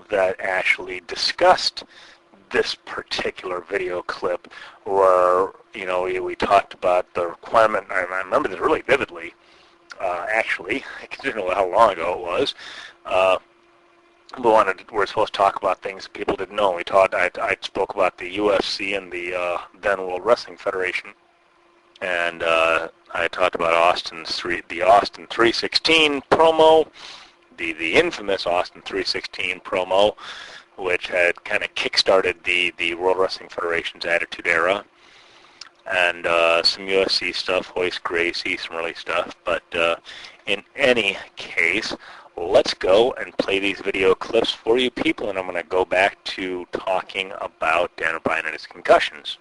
that actually discussed this particular video clip where, we talked about the requirement, I remember this really vividly, actually. I didn't know how long ago it was. We're supposed to talk about things people didn't know. I spoke about the UFC and the then World Wrestling Federation, and I talked about the Austin 316 promo, the infamous Austin 316 promo, which had kind of kick-started the World Wrestling Federation's Attitude Era, and some UFC stuff, Hoist Gracie, some early stuff. But in any case, let's go and play these video clips for you people, and I'm going to go back to talking about Daniel Bryan and his concussions.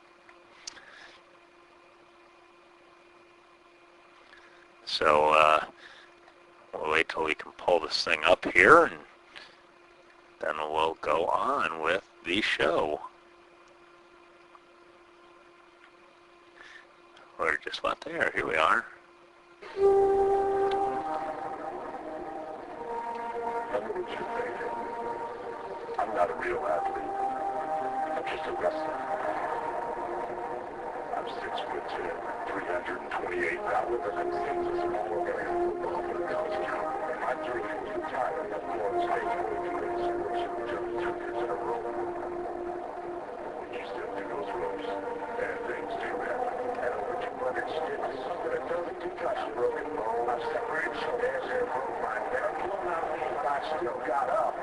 So we'll wait till we can pull this thing up here, and then we'll go on with the show. We're just about there. Here we are. I'm not a real athlete. I'm just a wrestler. I'm 6'10", 328 pounds. I'm 6 small guy. My dream was to retire at Florida State Championship 2 years in a row. When you step through those ropes, bad things do happen. At over 200 stitches, something that doesn't concussion, broken bone, I separated shoulders and broke my back. But I still got up.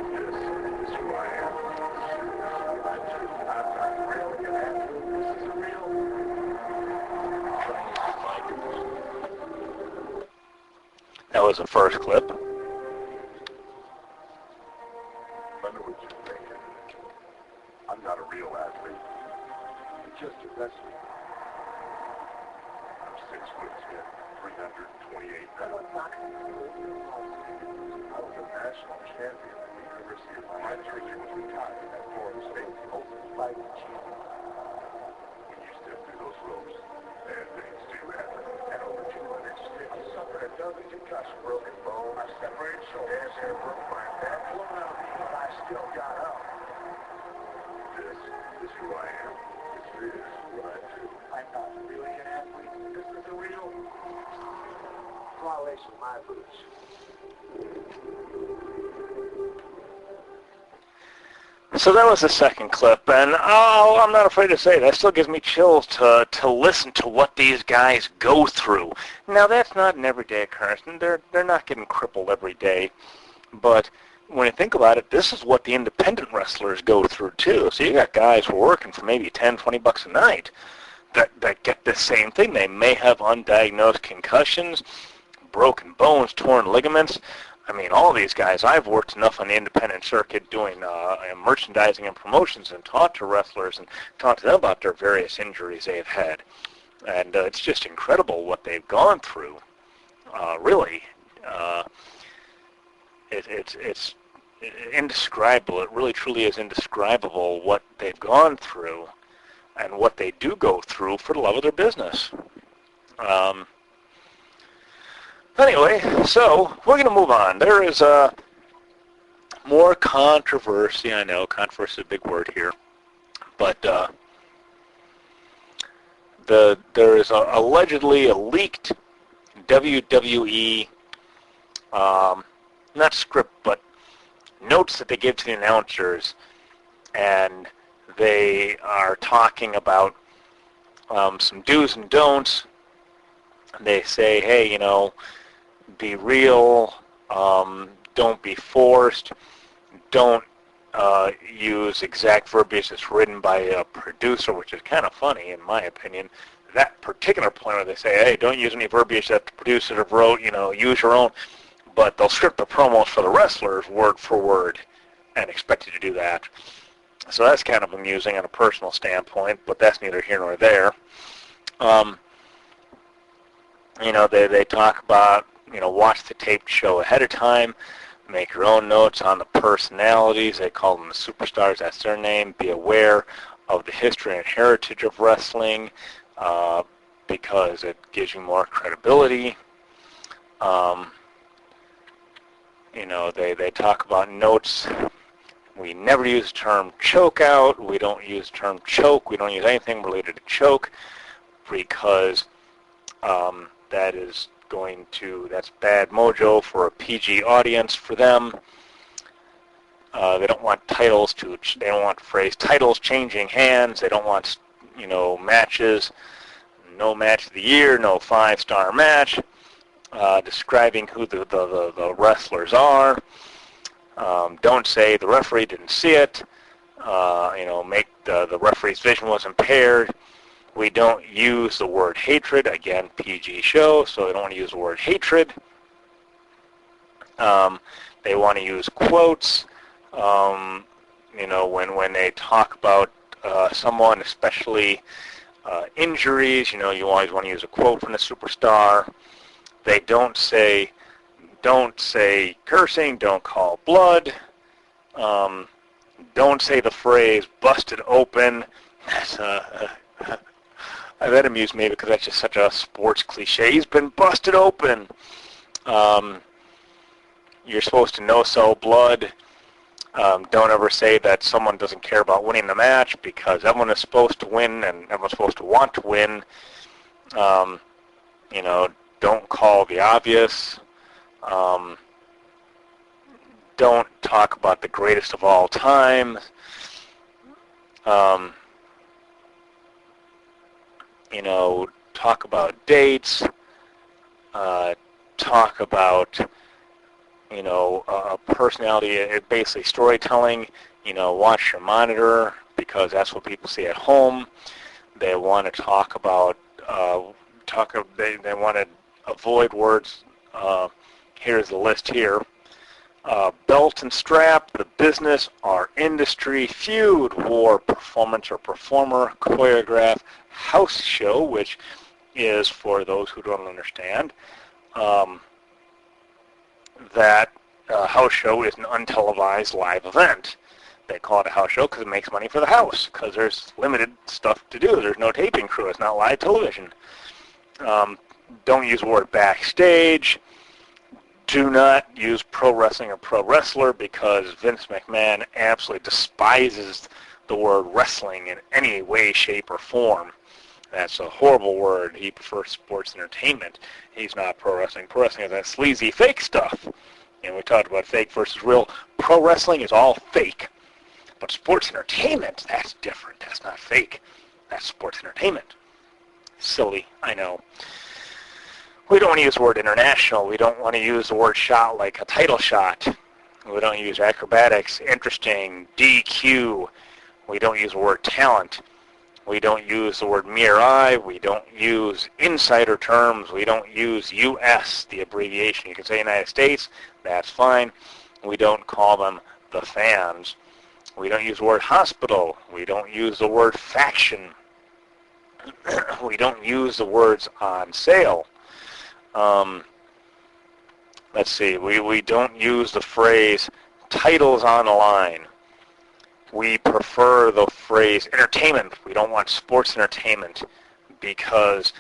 This is who I am. I'm not really an athlete. This is a real That was the first clip. I know what you're thinking. I'm not a real athlete. I'm just a wrestler. I'm 6'10", 328 pounds. I was a national champion at the University of Miami. My jersey was retired at Florida State, the ultimate fighting champion. When you step through those ropes, bad things do happen. At over 200 stitches, I suffered a dozen concussion, broken bone. I separated shoulders and broke my back. But I still got up. This is who I am. This is what I do. I'm not really an athlete. This is a real violation of my boots. So that was the second clip, and I'm not afraid to say that still gives me chills to listen to what these guys go through. Now that's not an everyday occurrence, and they're not getting crippled every day, but when you think about it, this is what the independent wrestlers go through too. So you got guys who are working for maybe $10-20 a night that get the same thing. They may have undiagnosed concussions, broken bones, torn ligaments. I mean, all these guys, I've worked enough on the independent circuit doing merchandising and promotions and talked to wrestlers and talked to them about their various injuries they've had. And it's just incredible what they've gone through, really. It's indescribable. It really, truly is indescribable what they've gone through and what they do go through for the love of their business. Anyway, so we're going to move on. There is more controversy. I know controversy is a big word here, but there is allegedly a leaked WWE not script, but notes that they give to the announcers, and they are talking about some do's and don'ts. They say, hey, you know, be real, don't be forced, don't use exact verbiage that's written by a producer, which is kind of funny in my opinion. That particular point where they say, hey, don't use any verbiage that the producers have wrote, you know, use your own, but they'll script the promos for the wrestlers word for word and expect you to do that. So that's kind of amusing on a personal standpoint, but that's neither here nor there. You know, they talk about, you know, watch the taped show ahead of time, make your own notes on the personalities. They call them the superstars, that's their name. Be aware of the history and heritage of wrestling because it gives you more credibility. You know, they talk about notes. We never use the term choke out. We don't use the term choke. We don't use anything related to choke because that is that's bad mojo for a PG audience for them. They don't want they don't want the phrase titles changing hands. They don't want, matches, no match of the year, no 5-star match, describing who the wrestlers are. Don't say the referee didn't see it. Make the referee's vision was impaired. We don't use the word hatred. Again, PG show, so they don't want to use the word hatred. They want to use quotes. When they talk about someone, especially injuries, you always want to use a quote from the superstar. They don't say cursing, don't call blood. Don't say the phrase busted open. That amused me because that's just such a sports cliche. He's been busted open. You're supposed to no-sell blood. Don't ever say that someone doesn't care about winning the match, because everyone is supposed to win and everyone's supposed to want to win. Don't call the obvious. Don't talk about the greatest of all time. Talk about dates. Talk about personality, basically storytelling. Watch your monitor, because that's what people see at home. They want to talk about, they want to avoid words. Here's the list here. Belt and strap, the business, our industry, feud, war, performance or performer, choreograph, house show, which is, for those who don't understand, that house show is an untelevised live event. They call it a house show because it makes money for the house, because there's limited stuff to do. There's no taping crew. It's not live television. Don't use the word backstage. Do not use pro wrestling or pro wrestler, because Vince McMahon absolutely despises the word wrestling in any way, shape, or form. That's a horrible word. He prefers sports entertainment. He's not pro wrestling. Pro wrestling is that sleazy, fake stuff. And we talked about fake versus real. Pro wrestling is all fake. But sports entertainment, that's different. That's not fake. That's sports entertainment. Silly, I know. We don't want to use the word international. We don't want to use the word shot like a title shot. We don't use acrobatics, interesting, DQ. We don't use the word talent. We don't use the word me or I. We don't use insider terms. We don't use US, the abbreviation. You can say United States. That's fine. We don't call them the fans. We don't use the word hospital. We don't use the word faction. We don't use the words on sale. Let's see. We don't use the phrase titles on the line. We prefer the phrase entertainment. We don't want sports entertainment, because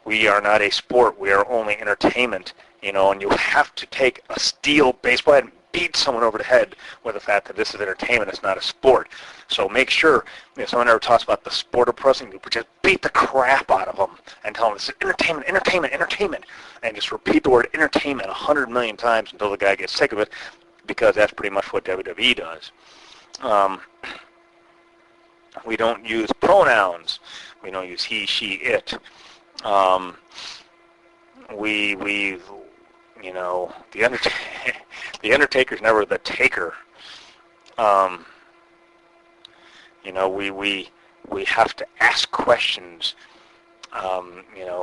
we are not a sport. We are only entertainment, and you have to take a steel baseball and beat someone over the head with the fact that this is entertainment. It's not a sport. So make sure, if someone ever talks about the sport of pro wrestling, you just beat the crap out of them and tell them this is entertainment, entertainment, entertainment, and just repeat the word entertainment 100 million times until the guy gets sick of it, because that's pretty much what WWE does. We don't use pronouns. We don't use he, she, it. The Undertaker's never the taker. We have to ask questions.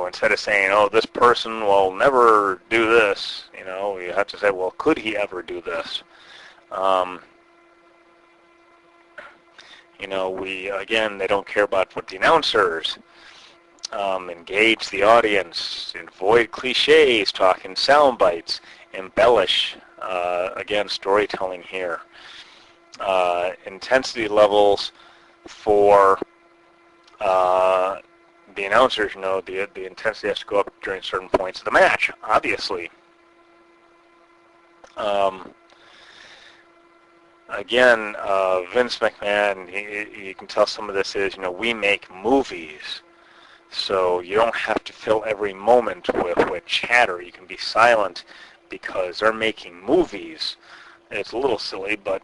Instead of saying, oh, this person will never do this, you have to say, well, could he ever do this? They don't care about what the announcers, engage the audience, avoid cliches, talk in sound bites, embellish, storytelling here. Intensity levels for the announcers, the intensity has to go up during certain points of the match, obviously. Vince McMahon, you can tell some of this is, we make movies. So you don't have to fill every moment with chatter. You can be silent because they're making movies. And it's a little silly, but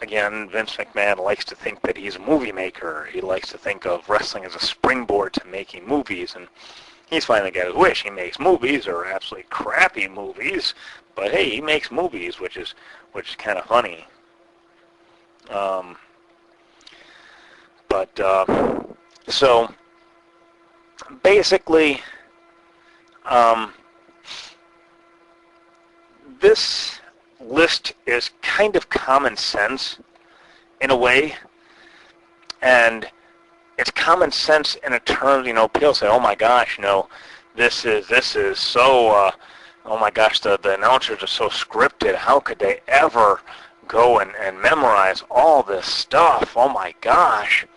again, Vince McMahon likes to think that he's a movie maker. He likes to think of wrestling as a springboard to making movies, and he's finally got his wish. He makes movies. They're absolutely crappy movies, but hey, he makes movies, which is kind of funny. So basically, this list is kind of common sense in a way, and it's common sense in a term, people say, oh my gosh, this is so, oh my gosh, the announcers are so scripted. How could they ever go and memorize all this stuff? Oh my gosh.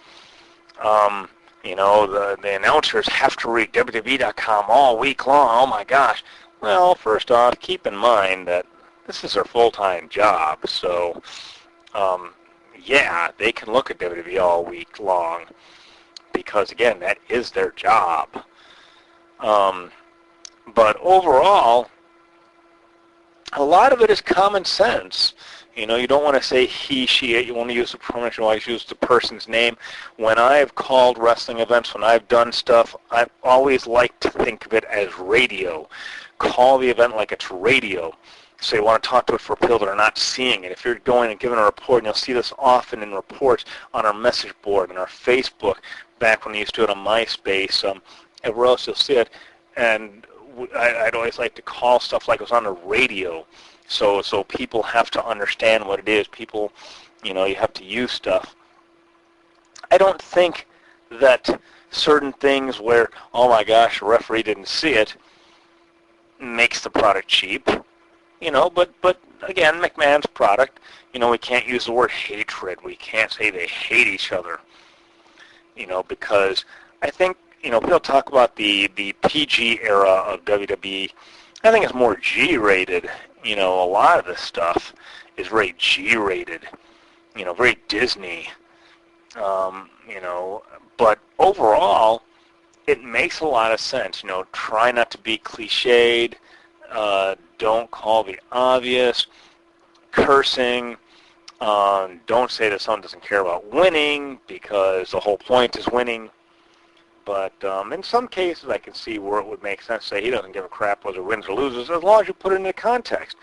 The announcers have to read WWE.com all week long. Oh my gosh. Well, first off, keep in mind that this is their full-time job. So, yeah, they can look at WWE all week long because, again, that is their job. But overall, a lot of it is common sense. You don't want to say he, she, it. You want to use the pronoun. You always use the person's name. When I've called wrestling events, when I've done stuff, I've always liked to think of it as radio. Call the event like it's radio. So you want to talk to it for people that are not seeing it. If you're going and giving a report, and you'll see this often in reports on our message board and our Facebook, back when we used to do it on MySpace, everywhere else you'll see it. And I'd always like to call stuff like it was on the radio. So people have to understand what it is. People, you have to use stuff. I don't think that certain things where, oh my gosh, the referee didn't see it, makes the product cheap. But again, McMahon's product, we can't use the word hatred. We can't say they hate each other, because I think, people talk about the PG era of WWE. I think it's more G-rated. A lot of this stuff is very G-rated, very Disney, but overall, it makes a lot of sense. Try not to be cliched, don't call the obvious, cursing, don't say that someone doesn't care about winning because the whole point is winning. But in some cases, I can see where it would make sense to say he doesn't give a crap whether wins or loses, as long as you put it into context.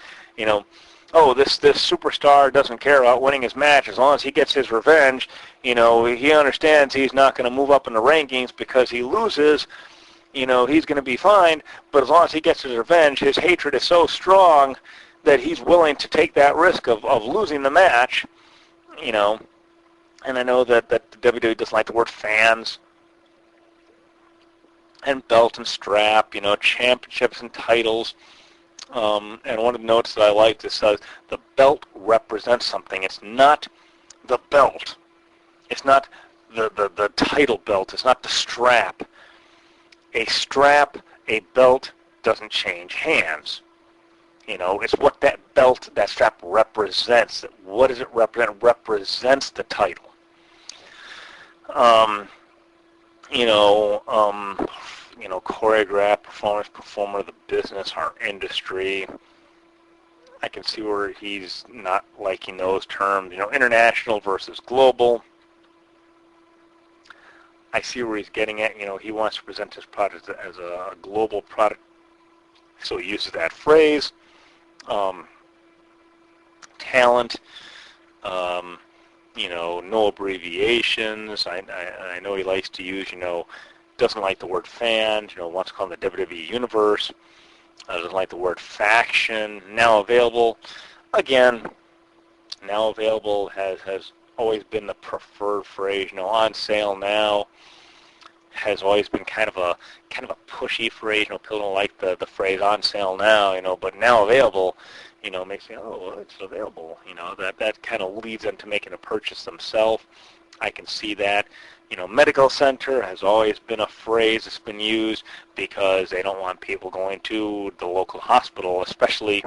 Oh, this superstar doesn't care about winning his match. As long as he gets his revenge, he understands he's not going to move up in the rankings because he loses. He's going to be fine. But as long as he gets his revenge, his hatred is so strong that he's willing to take that risk of losing the match. And I know that the WWE doesn't like the word fans. And belt and strap, championships and titles. And one of the notes that I like is says the belt represents something. It's not the belt. It's not the title belt. It's not the strap. A strap, a belt doesn't change hands. It's what that belt, that strap represents. What does it represent? It represents the title. Choreograph, performer of the business, our industry. I can see where he's not liking those terms. International versus global. I see where he's getting at. He wants to present his product as a global product, so he uses that phrase. Talent. No abbreviations. I know he likes to use, doesn't like the word fan, wants to call them the WWE Universe, doesn't like the word faction. Now available, again, now available has always been the preferred phrase. On sale now has always been kind of a pushy phrase. People don't like the phrase on sale now, but now available, makes me, oh, well, it's available. That kind of leads them to making a purchase themselves. I can see that. Medical center has always been a phrase that's been used because they don't want people going to the local hospital, especially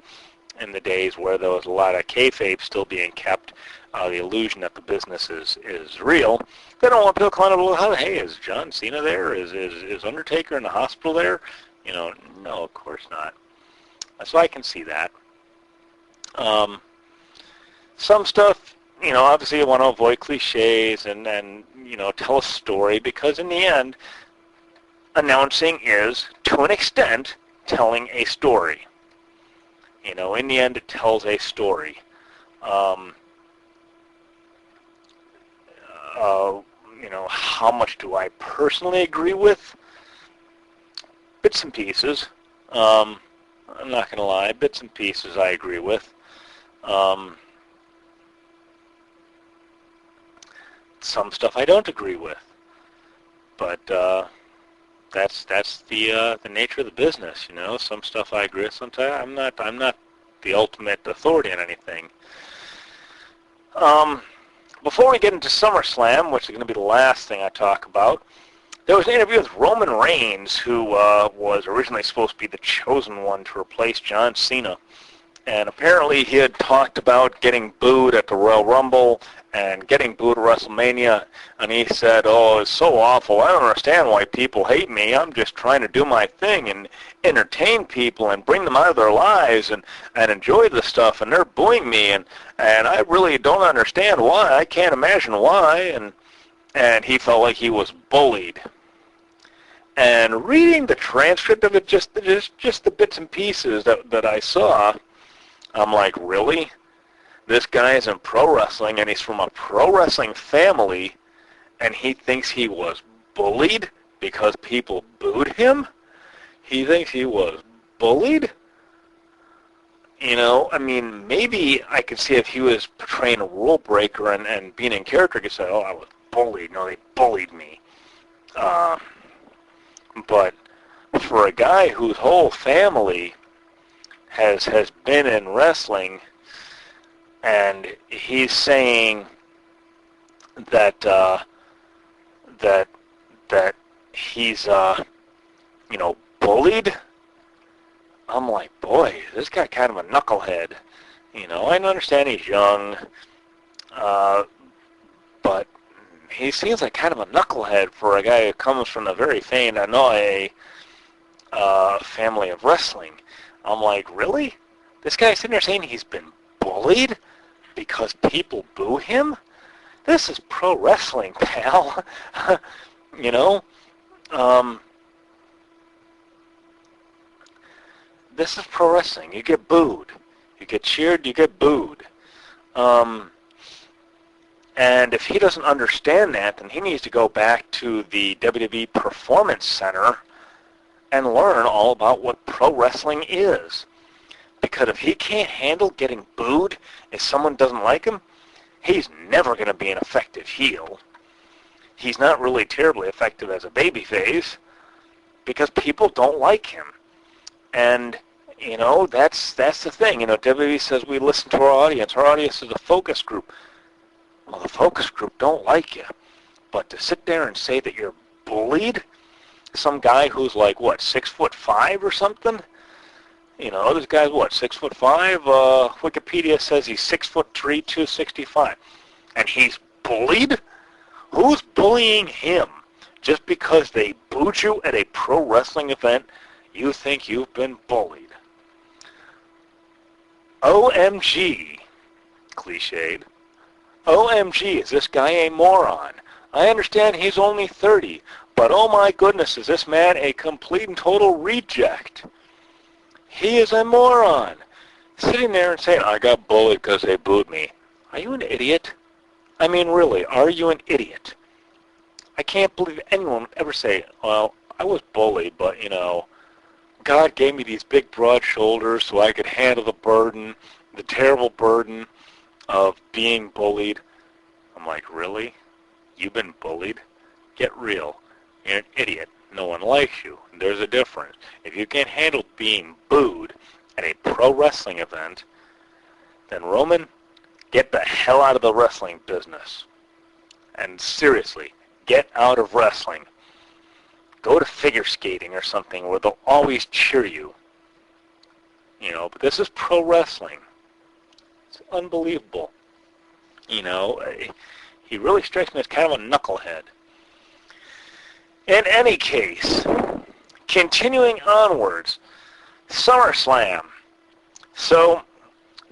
in the days where there was a lot of kayfabe still being kept. the illusion that the business is real. They don't want people calling up, hey, is John Cena there? Is Undertaker in the hospital there? No, of course not. So I can see that. Some stuff, obviously you want to avoid cliches and tell a story, because in the end, announcing is, to an extent, telling a story. In the end, it tells a story. How much do I personally agree with? Bits and pieces. I'm not going to lie, bits and pieces I agree with. Some stuff I don't agree with. But that's the nature of the business, Some stuff I agree with. Sometimes I'm not the ultimate authority on anything. Before we get into SummerSlam, which is going to be the last thing I talk about, there was an interview with Roman Reigns, who was originally supposed to be the chosen one to replace John Cena. And apparently he had talked about getting booed at the Royal Rumble and getting booed at WrestleMania. And he said, it's so awful. I don't understand why people hate me. I'm just trying to do my thing and entertain people and bring them out of their lives and enjoy the stuff. And they're booing me. And I really don't understand why. I can't imagine why. And he felt like he was bullied. And reading the transcript of it, just the bits and pieces that I saw, I'm like, really? This guy is in pro wrestling, and he's from a pro wrestling family, and he thinks he was bullied because people booed him? He thinks he was bullied? Maybe I could see if he was portraying a rule breaker and being in character, he could say, I was bullied. No, they bullied me. But for a guy whose whole family has been in wrestling, and he's saying that he's bullied, I'm like, boy, this guy kind of a knucklehead. I understand he's young, but he seems like kind of a knucklehead for a guy who comes from a very famed Anoa'i family of wrestling. I'm like, really? This guy's sitting there saying he's been bullied because people boo him? This is pro wrestling, pal. This is pro wrestling. You get booed. You get cheered, you get booed. And if he doesn't understand that, then he needs to go back to the WWE Performance Center and learn all about what pro wrestling is. Because if he can't handle getting booed if someone doesn't like him, he's never going to be an effective heel. He's not really terribly effective as a babyface because people don't like him. And, that's the thing. WWE says we listen to our audience. Our audience is a focus group. Well, the focus group don't like you. But to sit there and say that you're bullied, some guy who's like, 6'5" or something? This guy's 6'5"? Wikipedia says he's 6'3", 265. And he's bullied? Who's bullying him? Just because they booed you at a pro wrestling event, you think you've been bullied. OMG, cliched. OMG, is this guy a moron? I understand he's only 30, but oh my goodness, is this man a complete and total reject? He is a moron. Sitting there and saying, I got bullied because they booed me. Are you an idiot? Really, are you an idiot? I can't believe anyone would ever say, well, I was bullied, but, God gave me these big, broad shoulders so I could handle the burden, the terrible burden of being bullied. I'm like, really? You've been bullied? Get real. You're an idiot. No one likes you. There's a difference. If you can't handle being booed at a pro wrestling event, then Roman, get the hell out of the wrestling business. And seriously, get out of wrestling. Go to figure skating or something where they'll always cheer you. But this is pro wrestling. It's unbelievable. You know, he really strikes me as kind of a knucklehead. In any case, continuing onwards, SummerSlam. So,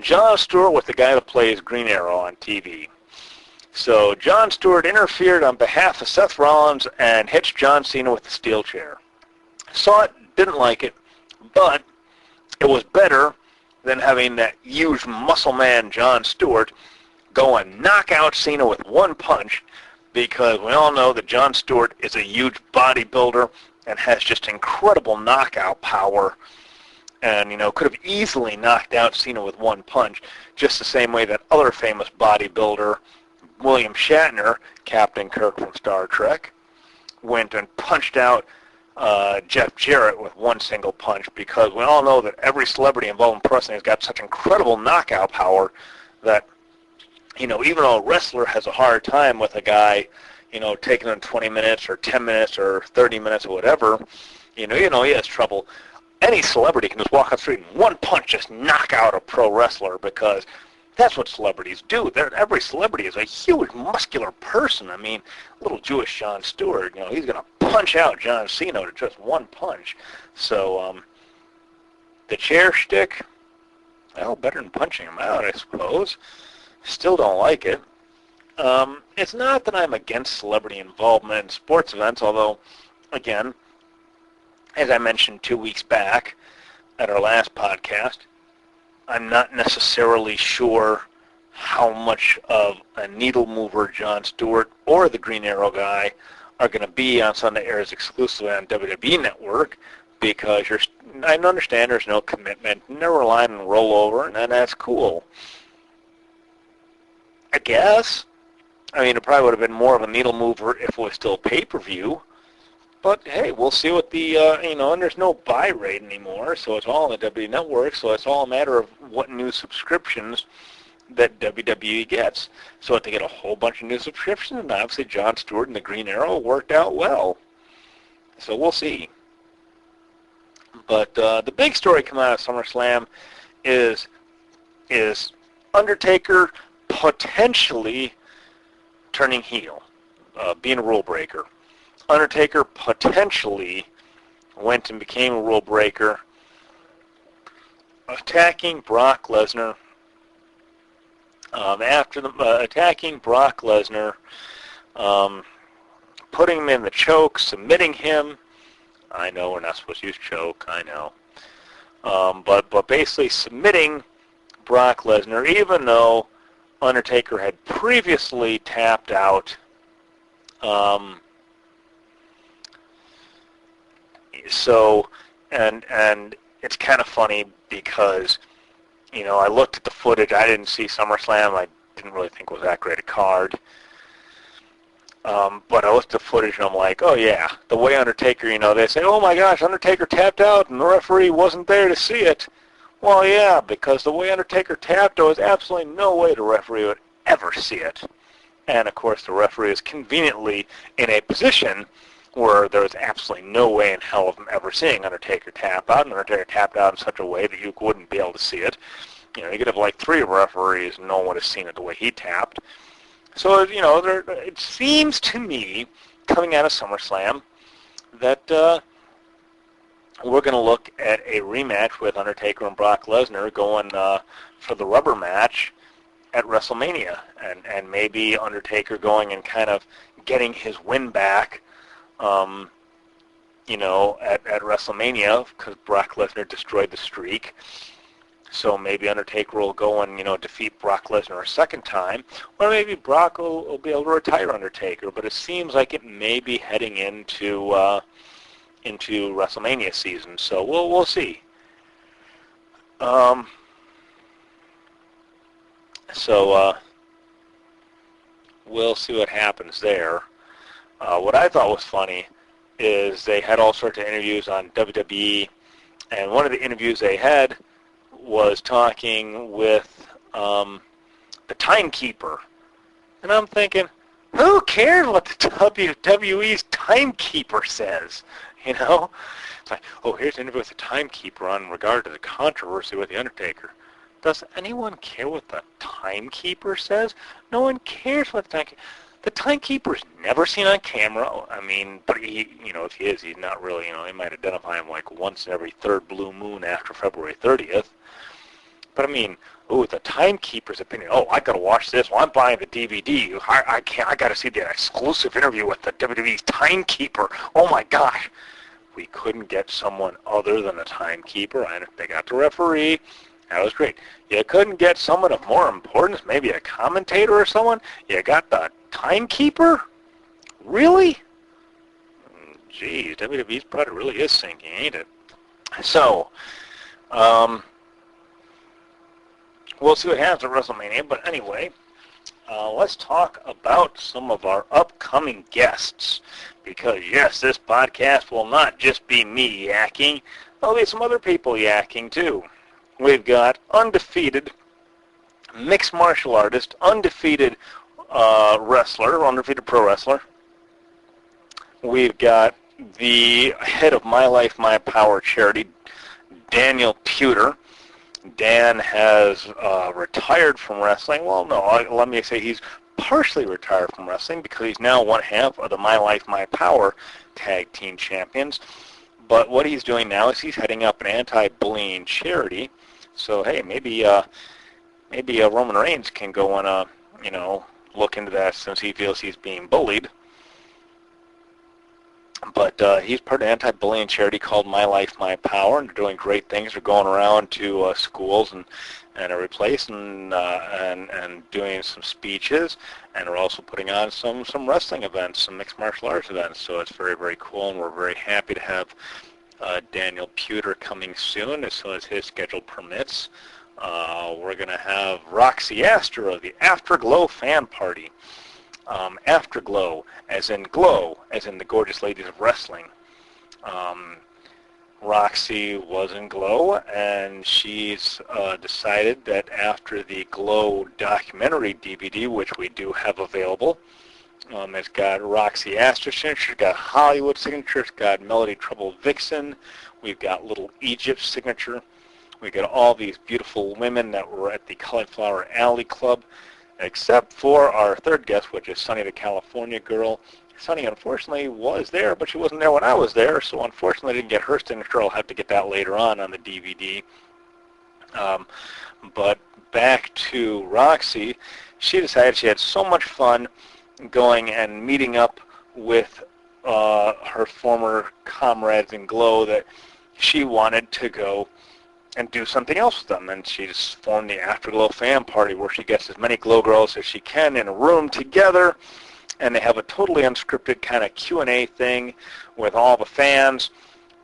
Jon Stewart was the guy that plays Green Arrow on TV. So, Jon Stewart interfered on behalf of Seth Rollins and hit John Cena with the steel chair. Saw it, didn't like it, but it was better than having that huge muscle man Jon Stewart go and knock out Cena with one punch, because we all know that Jon Stewart is a huge bodybuilder and has just incredible knockout power, and, you know, could have easily knocked out Cena with one punch, just the same way that other famous bodybuilder, William Shatner, Captain Kirk from Star Trek, went and punched out Jeff Jarrett with one single punch, because we all know that every celebrity involved in pro wrestling has got such incredible knockout power that, you know, even though a wrestler has a hard time with a guy, you know, taking him 20 minutes or 10 minutes or 30 minutes or whatever, you know, he has trouble. Any celebrity can just walk up the street and one punch just knock out a pro wrestler, because that's what celebrities do. Every celebrity is a huge, muscular person. I mean, little Jewish Jon Stewart, you know, he's going to punch out John Cena with just one punch. So, the chair shtick, well, better than punching him out, I suppose. Still don't like it. It's not that I'm against celebrity involvement in sports events, although, again, as I mentioned 2 weeks back at our last podcast, I'm not necessarily sure how much of a needle mover Jon Stewart or the Green Arrow guy are going to be on Sunday airs exclusively on WWE Network, because I understand there's no commitment, never relying on rollover, and that's cool. I guess. I mean, it probably would have been more of a needle mover if it was still pay-per-view. But, hey, we'll see what the, and there's no buy rate anymore, so it's all on the WWE Network, so it's all a matter of what new subscriptions that WWE gets. So if they get a whole bunch of new subscriptions, and obviously Jon Stewart and the Green Arrow worked out well. So we'll see. But the big story coming out of SummerSlam is Undertaker potentially turning heel, being a rule breaker. Undertaker potentially went and became a rule breaker, attacking Brock Lesnar. Attacking Brock Lesnar, putting him in the choke, submitting him. I know we're not supposed to use choke, I know. But basically submitting Brock Lesnar, even though Undertaker had previously tapped out. So, and it's kind of funny because, you know, I looked at the footage. I didn't see SummerSlam. I didn't really think it was that great a card. But I looked at the footage and I'm like, oh yeah, the way Undertaker, you know, they say, oh my gosh, Undertaker tapped out and the referee wasn't there to see it. Well, yeah, because the way Undertaker tapped, there was absolutely no way the referee would ever see it. And of course, the referee is conveniently in a position where there was absolutely no way in hell of him ever seeing Undertaker tap out, and Undertaker tapped out in such a way that you wouldn't be able to see it. You know, you could have like 3 referees and no one would have seen it the way he tapped. So, you know, it seems to me, coming out of SummerSlam, that we're going to look at a rematch with Undertaker and Brock Lesnar going for the rubber match at WrestleMania, and maybe Undertaker going and kind of getting his win back, you know, at WrestleMania, because Brock Lesnar destroyed the streak. So maybe Undertaker will go and, you know, defeat Brock Lesnar a second time, or maybe Brock will be able to retire Undertaker. But it seems like it may be heading into WrestleMania season. So we'll see. We'll see what happens there. What I thought was funny is they had all sorts of interviews on WWE, and one of the interviews they had was talking with the timekeeper. And I'm thinking, who cares what the WWE's timekeeper says? You know? It's like, oh, here's an interview with the timekeeper on regard to the controversy with The Undertaker. Does anyone care what the timekeeper says? No one cares what the timekeeper's never seen on camera. I mean, but he, if he is, he's not really, they might identify him like once in every third blue moon after February 30th. But I mean, the timekeeper's opinion. Oh, I gotta watch this. Well, I'm buying the DVD. I can't. I gotta see the exclusive interview with the WWE's timekeeper. Oh my gosh, we couldn't get someone other than a timekeeper. They got the referee. That was great. You couldn't get someone of more importance, maybe a commentator or someone? You got the timekeeper? Really? Geez, WWE's product really is sinking, ain't it? So, we'll see what happens at WrestleMania. But anyway, let's talk about some of our upcoming guests. Because, yes, this podcast will not just be me yakking. There'll be some other people yakking, too. We've got undefeated mixed martial artist, undefeated wrestler, undefeated pro wrestler. We've got the head of My Life, My Power charity, Daniel Puder. Dan has retired from wrestling. Well, no, let me say he's partially retired from wrestling because he's now one half of the My Life, My Power tag team champions. But what he's doing now is he's heading up an anti-bullying charity. So, hey, maybe Roman Reigns can go and, look into that since he feels he's being bullied. But he's part of an anti-bullying charity called My Life, My Power, and they're doing great things. They're going around to schools and every place and doing some speeches, and they're also putting on some wrestling events, some mixed martial arts events. So it's very, very cool, and we're very happy to have Daniel Puder coming soon as soon as his schedule permits. We're going to have Roxy Astor of the Afterglow Fan Party. Afterglow, as in glow, as in the gorgeous ladies of wrestling. Roxy was in Glow, and she's decided that after the Glow documentary DVD, which we do have available, it's got Roxy Astor signature, it's got Hollywood signature, it's got Melody Trouble Vixen, we've got Little Egypt signature, we got all these beautiful women that were at the Cauliflower Alley Club, except for our third guest, which is Sunny the California Girl. Sunny, unfortunately, was there, but she wasn't there when I was there, so unfortunately I didn't get her signature. I'll have to get that later on the DVD. But back to Roxy, she decided she had so much fun going and meeting up with her former comrades in Glow that she wanted to go and do something else with them. And she just formed the Afterglow Fan Party where she gets as many Glow girls as she can in a room together. And they have a totally unscripted kind of Q&A thing with all the fans.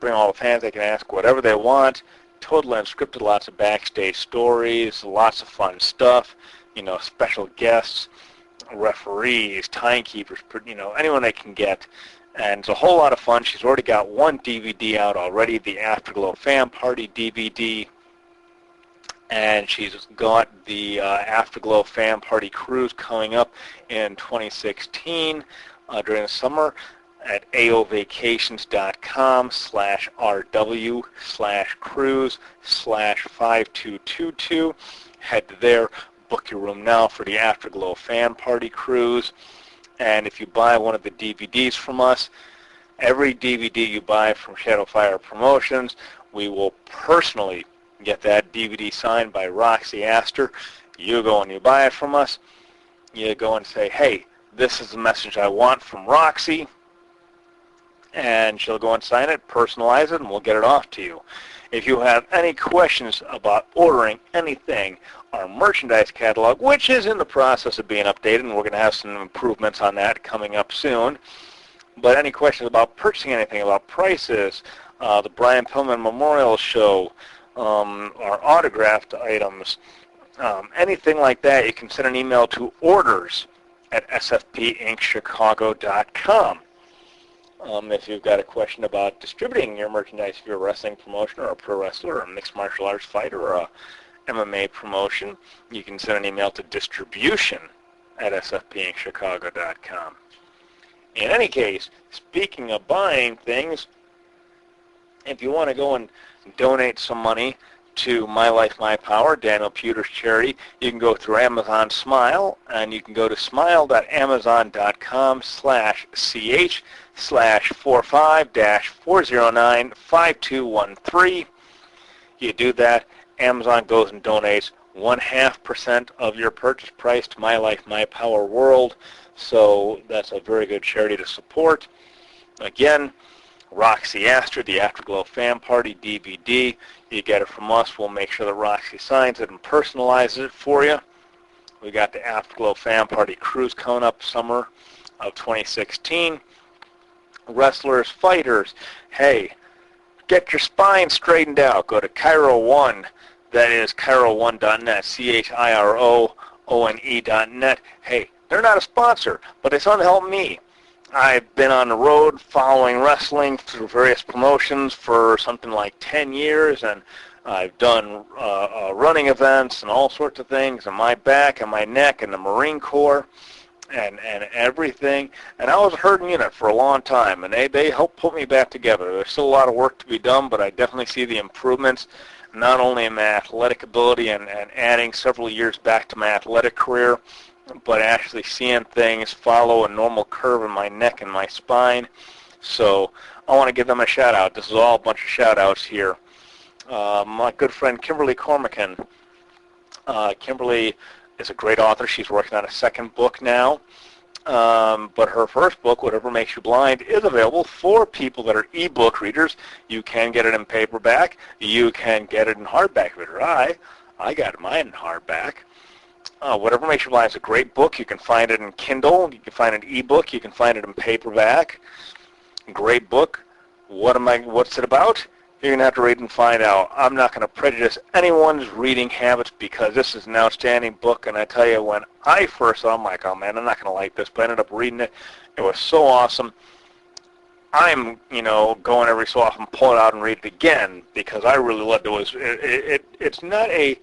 Bring all the fans, they can ask whatever they want. Totally unscripted, lots of backstage stories, lots of fun stuff. Special guests, referees, timekeepers, anyone they can get. And it's a whole lot of fun. She's already got one DVD out already, the Afterglow Fan Party DVD. And she's got the Afterglow Fan Party Cruise coming up in 2016 during the summer at aovacations.com/rw/cruise/5222. Head there, book your room now for the Afterglow Fan Party Cruise. And if you buy one of the DVDs from us, every DVD you buy from Shadowfire Promotions, we will personally get that DVD signed by Roxy Astor. You go and you buy it from us. You go and say, hey, this is the message I want from Roxy. And she'll go and sign it, personalize it, and we'll get it off to you. If you have any questions about ordering anything, our merchandise catalog, which is in the process of being updated, and we're going to have some improvements on that coming up soon. But any questions about purchasing anything, about prices, the Brian Pillman Memorial Show, our autographed items, anything like that, you can send an email to orders@sfpinkchicago.com. If you've got a question about distributing your merchandise, if you're a wrestling promotion or a pro wrestler or a mixed martial arts fighter or a MMA promotion, you can send an email to distribution@sfpinkchicago.com. In any case, speaking of buying things, if you want to go and donate some money to My Life, My Power, Daniel Pewter's charity, you can go through Amazon Smile, and you can go to smile.amazon.com/ch/45-409-5213. You do that, Amazon goes and donates 0.5% of your purchase price to My Life, My Power World. So that's a very good charity to support. Again, Roxy Astor, the Afterglow Fan Party DVD. You get it from us. We'll make sure that Roxy signs it and personalizes it for you. We got the Afterglow Fan Party Cruise coming up summer of 2016. Wrestlers, fighters, hey, get your spine straightened out. Go to Chiro One. That is Chiro1.net, CHIROONE.net. Hey, they're not a sponsor, but it's something to help me. I've been on the road following wrestling through various promotions for something like 10 years, and I've done running events and all sorts of things on my back and my neck and the Marine Corps and everything. And I was a hurting unit for a long time, and they helped put me back together. There's still a lot of work to be done, but I definitely see the improvements, not only in my athletic ability and adding several years back to my athletic career, but actually seeing things follow a normal curve in my neck and my spine. So I want to give them a shout out. This is all a bunch of shout outs here. My good friend Kimberly Cormican. Kimberly is a great author. She's working on a second book now. But her first book, Whatever Makes You Blind, is available for people that are ebook readers. You can get it in paperback. You can get it in hardback reader. I got mine in hardback. Whatever Makes You Blind is a great book. You can find it in Kindle. You can find it in ebook. You can find it in paperback. Great book. What's it about? You're going to have to read and find out. I'm not going to prejudice anyone's reading habits because this is an outstanding book. And I tell you, when I first saw it, I'm like, oh man, I'm not going to like this. But I ended up reading it. It was so awesome. I'm, going every so often, pull it out and read it again because I really loved it. It's not a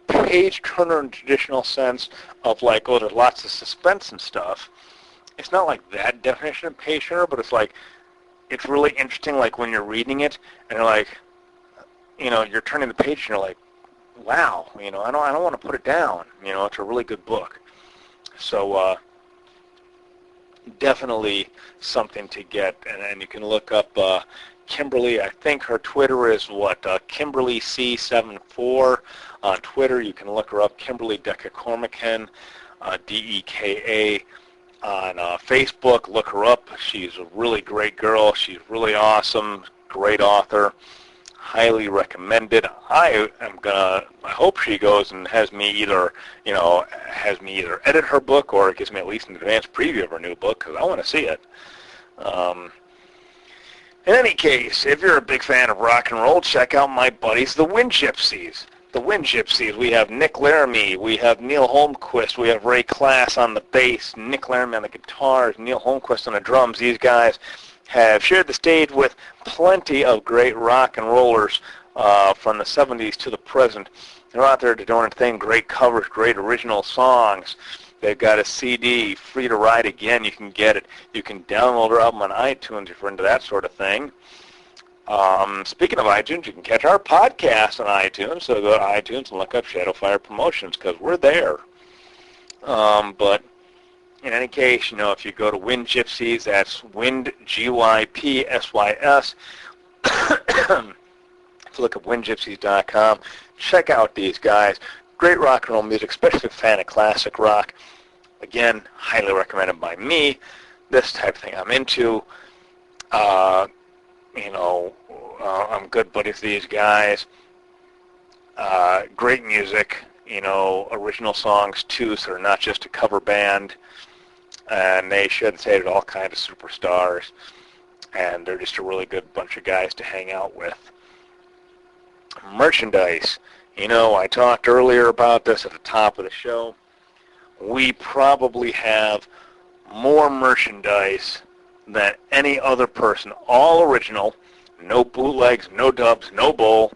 page turner in the traditional sense of like, oh, there's lots of suspense and stuff. It's not like that definition of page turner, but it's like, it's really interesting, like when you're reading it and you're like, you're turning the page and you're like, wow, I don't want to put it down. It's a really good book. So definitely something to get, and you can look up Kimberly. I think her Twitter is Kimberly C74 on Twitter. You can look her up, Kimberly Bethe Cormican, DEKA on Facebook. Look her up. She's a really great girl. She's really awesome. Great author. Highly recommended. I hope she goes and has me either edit her book or gives me at least an advanced preview of her new book because I want to see it. In any case, if you're a big fan of rock and roll, check out my buddies, the Wind Gypsies. The Wind Gypsies. We have Nick Laramie. We have Neil Holmquist. We have Ray Class on the bass, Nick Laramie on the guitars, Neil Holmquist on the drums. These guys have shared the stage with plenty of great rock and rollers from the 70s to the present. They're out there doing a thing, great covers, great original songs. They've got a CD, Free to Ride Again. You can get it. You can download their album on iTunes if you're into that sort of thing. Speaking of iTunes, you can catch our podcast on iTunes. So go to iTunes and look up Shadowfire Promotions because we're there. But in any case, if you go to Wind Gypsies, that's Wind, Gypsys. If you look up windgypsies.com, check out these guys. Great rock and roll music, especially if you're a fan of classic rock. Again, highly recommended by me. This type of thing I'm into. I'm good buddies with these guys. Great music, original songs too, so they're not just a cover band. And they share the stage with all kinds of superstars. And they're just a really good bunch of guys to hang out with. Merchandise. I talked earlier about this at the top of the show. We probably have more merchandise than any other person. All original, no bootlegs, no dubs, no bull.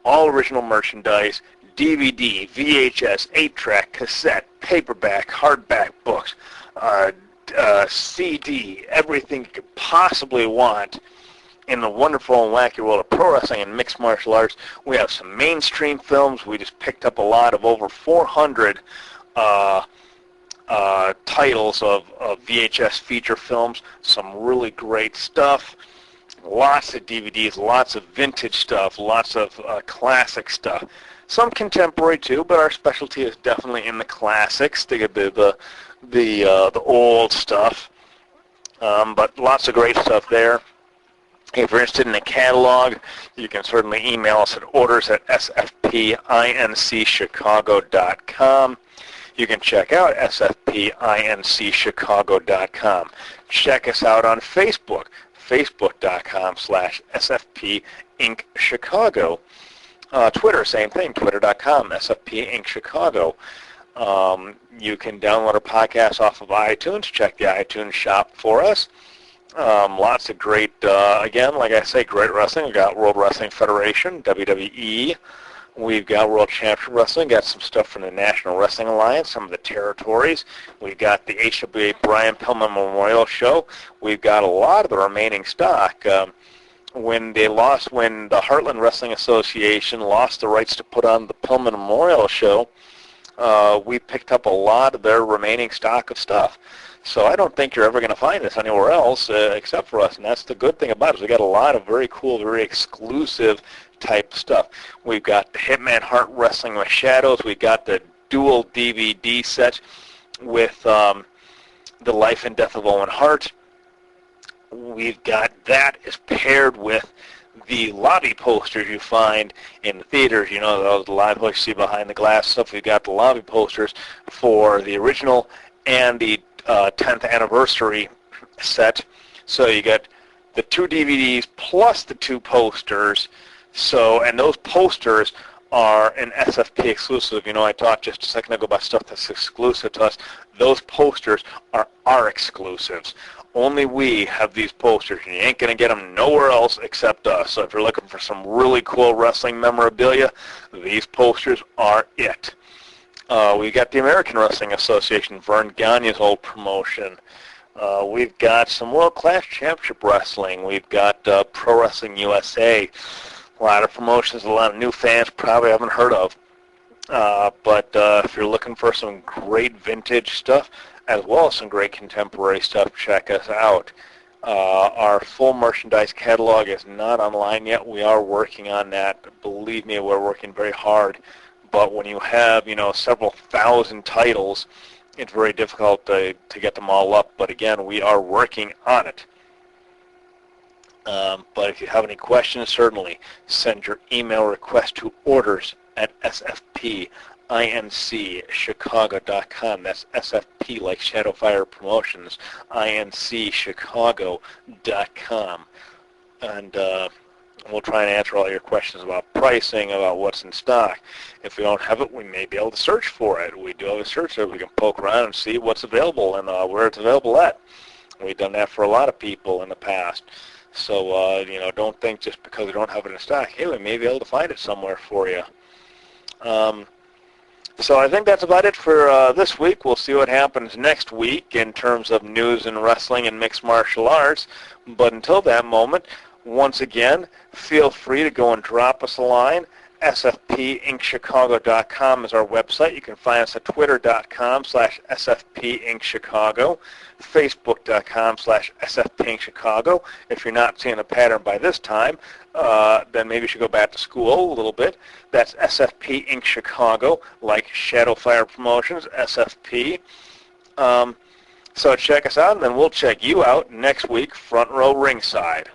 All original merchandise, DVD, VHS, 8-track, cassette, paperback, hardback books, CD, everything you could possibly want in the wonderful and wacky world of pro wrestling and mixed martial arts, we have some mainstream films. We just picked up a lot of over 400 titles of VHS feature films, some really great stuff, lots of DVDs, lots of vintage stuff, lots of classic stuff. Some contemporary too, but our specialty is definitely in the classics, the old stuff. But lots of great stuff there. If you're interested in a catalog, you can certainly email us at orders@sfpinchicago.com. You can check out sfpinchicago.com. Check us out on Facebook, facebook.com/sfpinchicago. Twitter, same thing, twitter.com, sfpinchicago. You can download our podcast off of iTunes. Check the iTunes shop for us. Lots of great, again, like I say, great wrestling. We've got World Wrestling Federation, WWE. We've got World Championship Wrestling. Got some stuff from the National Wrestling Alliance, some of the territories. We've got the HWA Brian Pillman Memorial Show. We've got a lot of the remaining stock. When the Heartland Wrestling Association lost the rights to put on the Pillman Memorial Show, we picked up a lot of their remaining stock of stuff. So I don't think you're ever going to find this anywhere else except for us, and that's the good thing about it. Is we got a lot of very cool, very exclusive type stuff. We've got the Hitman Hart Wrestling with Shadows. We've got the dual DVD set with the Life and Death of Owen Hart. We've got that is paired with the lobby posters you find in the theaters. You know, those lobby posters you see behind the glass stuff. We've got the lobby posters for the original and the 10th anniversary set. So you got the 2 DVDs plus the 2 posters. So, and those posters are an SFP exclusive. You know, I talked just a second ago about stuff that's exclusive to us. Those posters are our exclusives. Only we have these posters, and you ain't going to get them nowhere else except us. So if you're looking for some really cool wrestling memorabilia, these posters are it. We got the American Wrestling Association, Vern Gagne's old promotion. We've got some world-class championship wrestling. We've got Pro Wrestling USA. A lot of promotions, a lot of new fans probably haven't heard of. But if you're looking for some great vintage stuff, as well as some great contemporary stuff, check us out. Our full merchandise catalog is not online yet. We are working on that. Believe me, we're working very hard. But when you have, you know, several thousand titles, it's very difficult to get them all up. But again, we are working on it. But if you have any questions, certainly send your email request to orders@sfpinchicago.com. That's SFP like Shadowfire Promotions, incchicago.com. And we'll try and answer all your questions about pricing, about what's in stock. If we don't have it, we may be able to search for it. We do have a search there. We can poke around and see what's available and where it's available at. We've done that for a lot of people in the past. So, you know, don't think just because we don't have it in stock, hey, we may be able to find it somewhere for you. So I think that's about it for this week. We'll see what happens next week in terms of news in wrestling and mixed martial arts. But until that moment, once again, feel free to go and drop us a line. sfpinchicago.com is our website. You can find us at twitter.com/sfpinchicago, facebook.com/sfpinchicago. If you're not seeing a pattern by this time, then maybe you should go back to school a little bit. That's SFP Inc. Chicago, like Shadowfire Promotions, SFP. So check us out, and then we'll check you out next week, Front Row Ringside.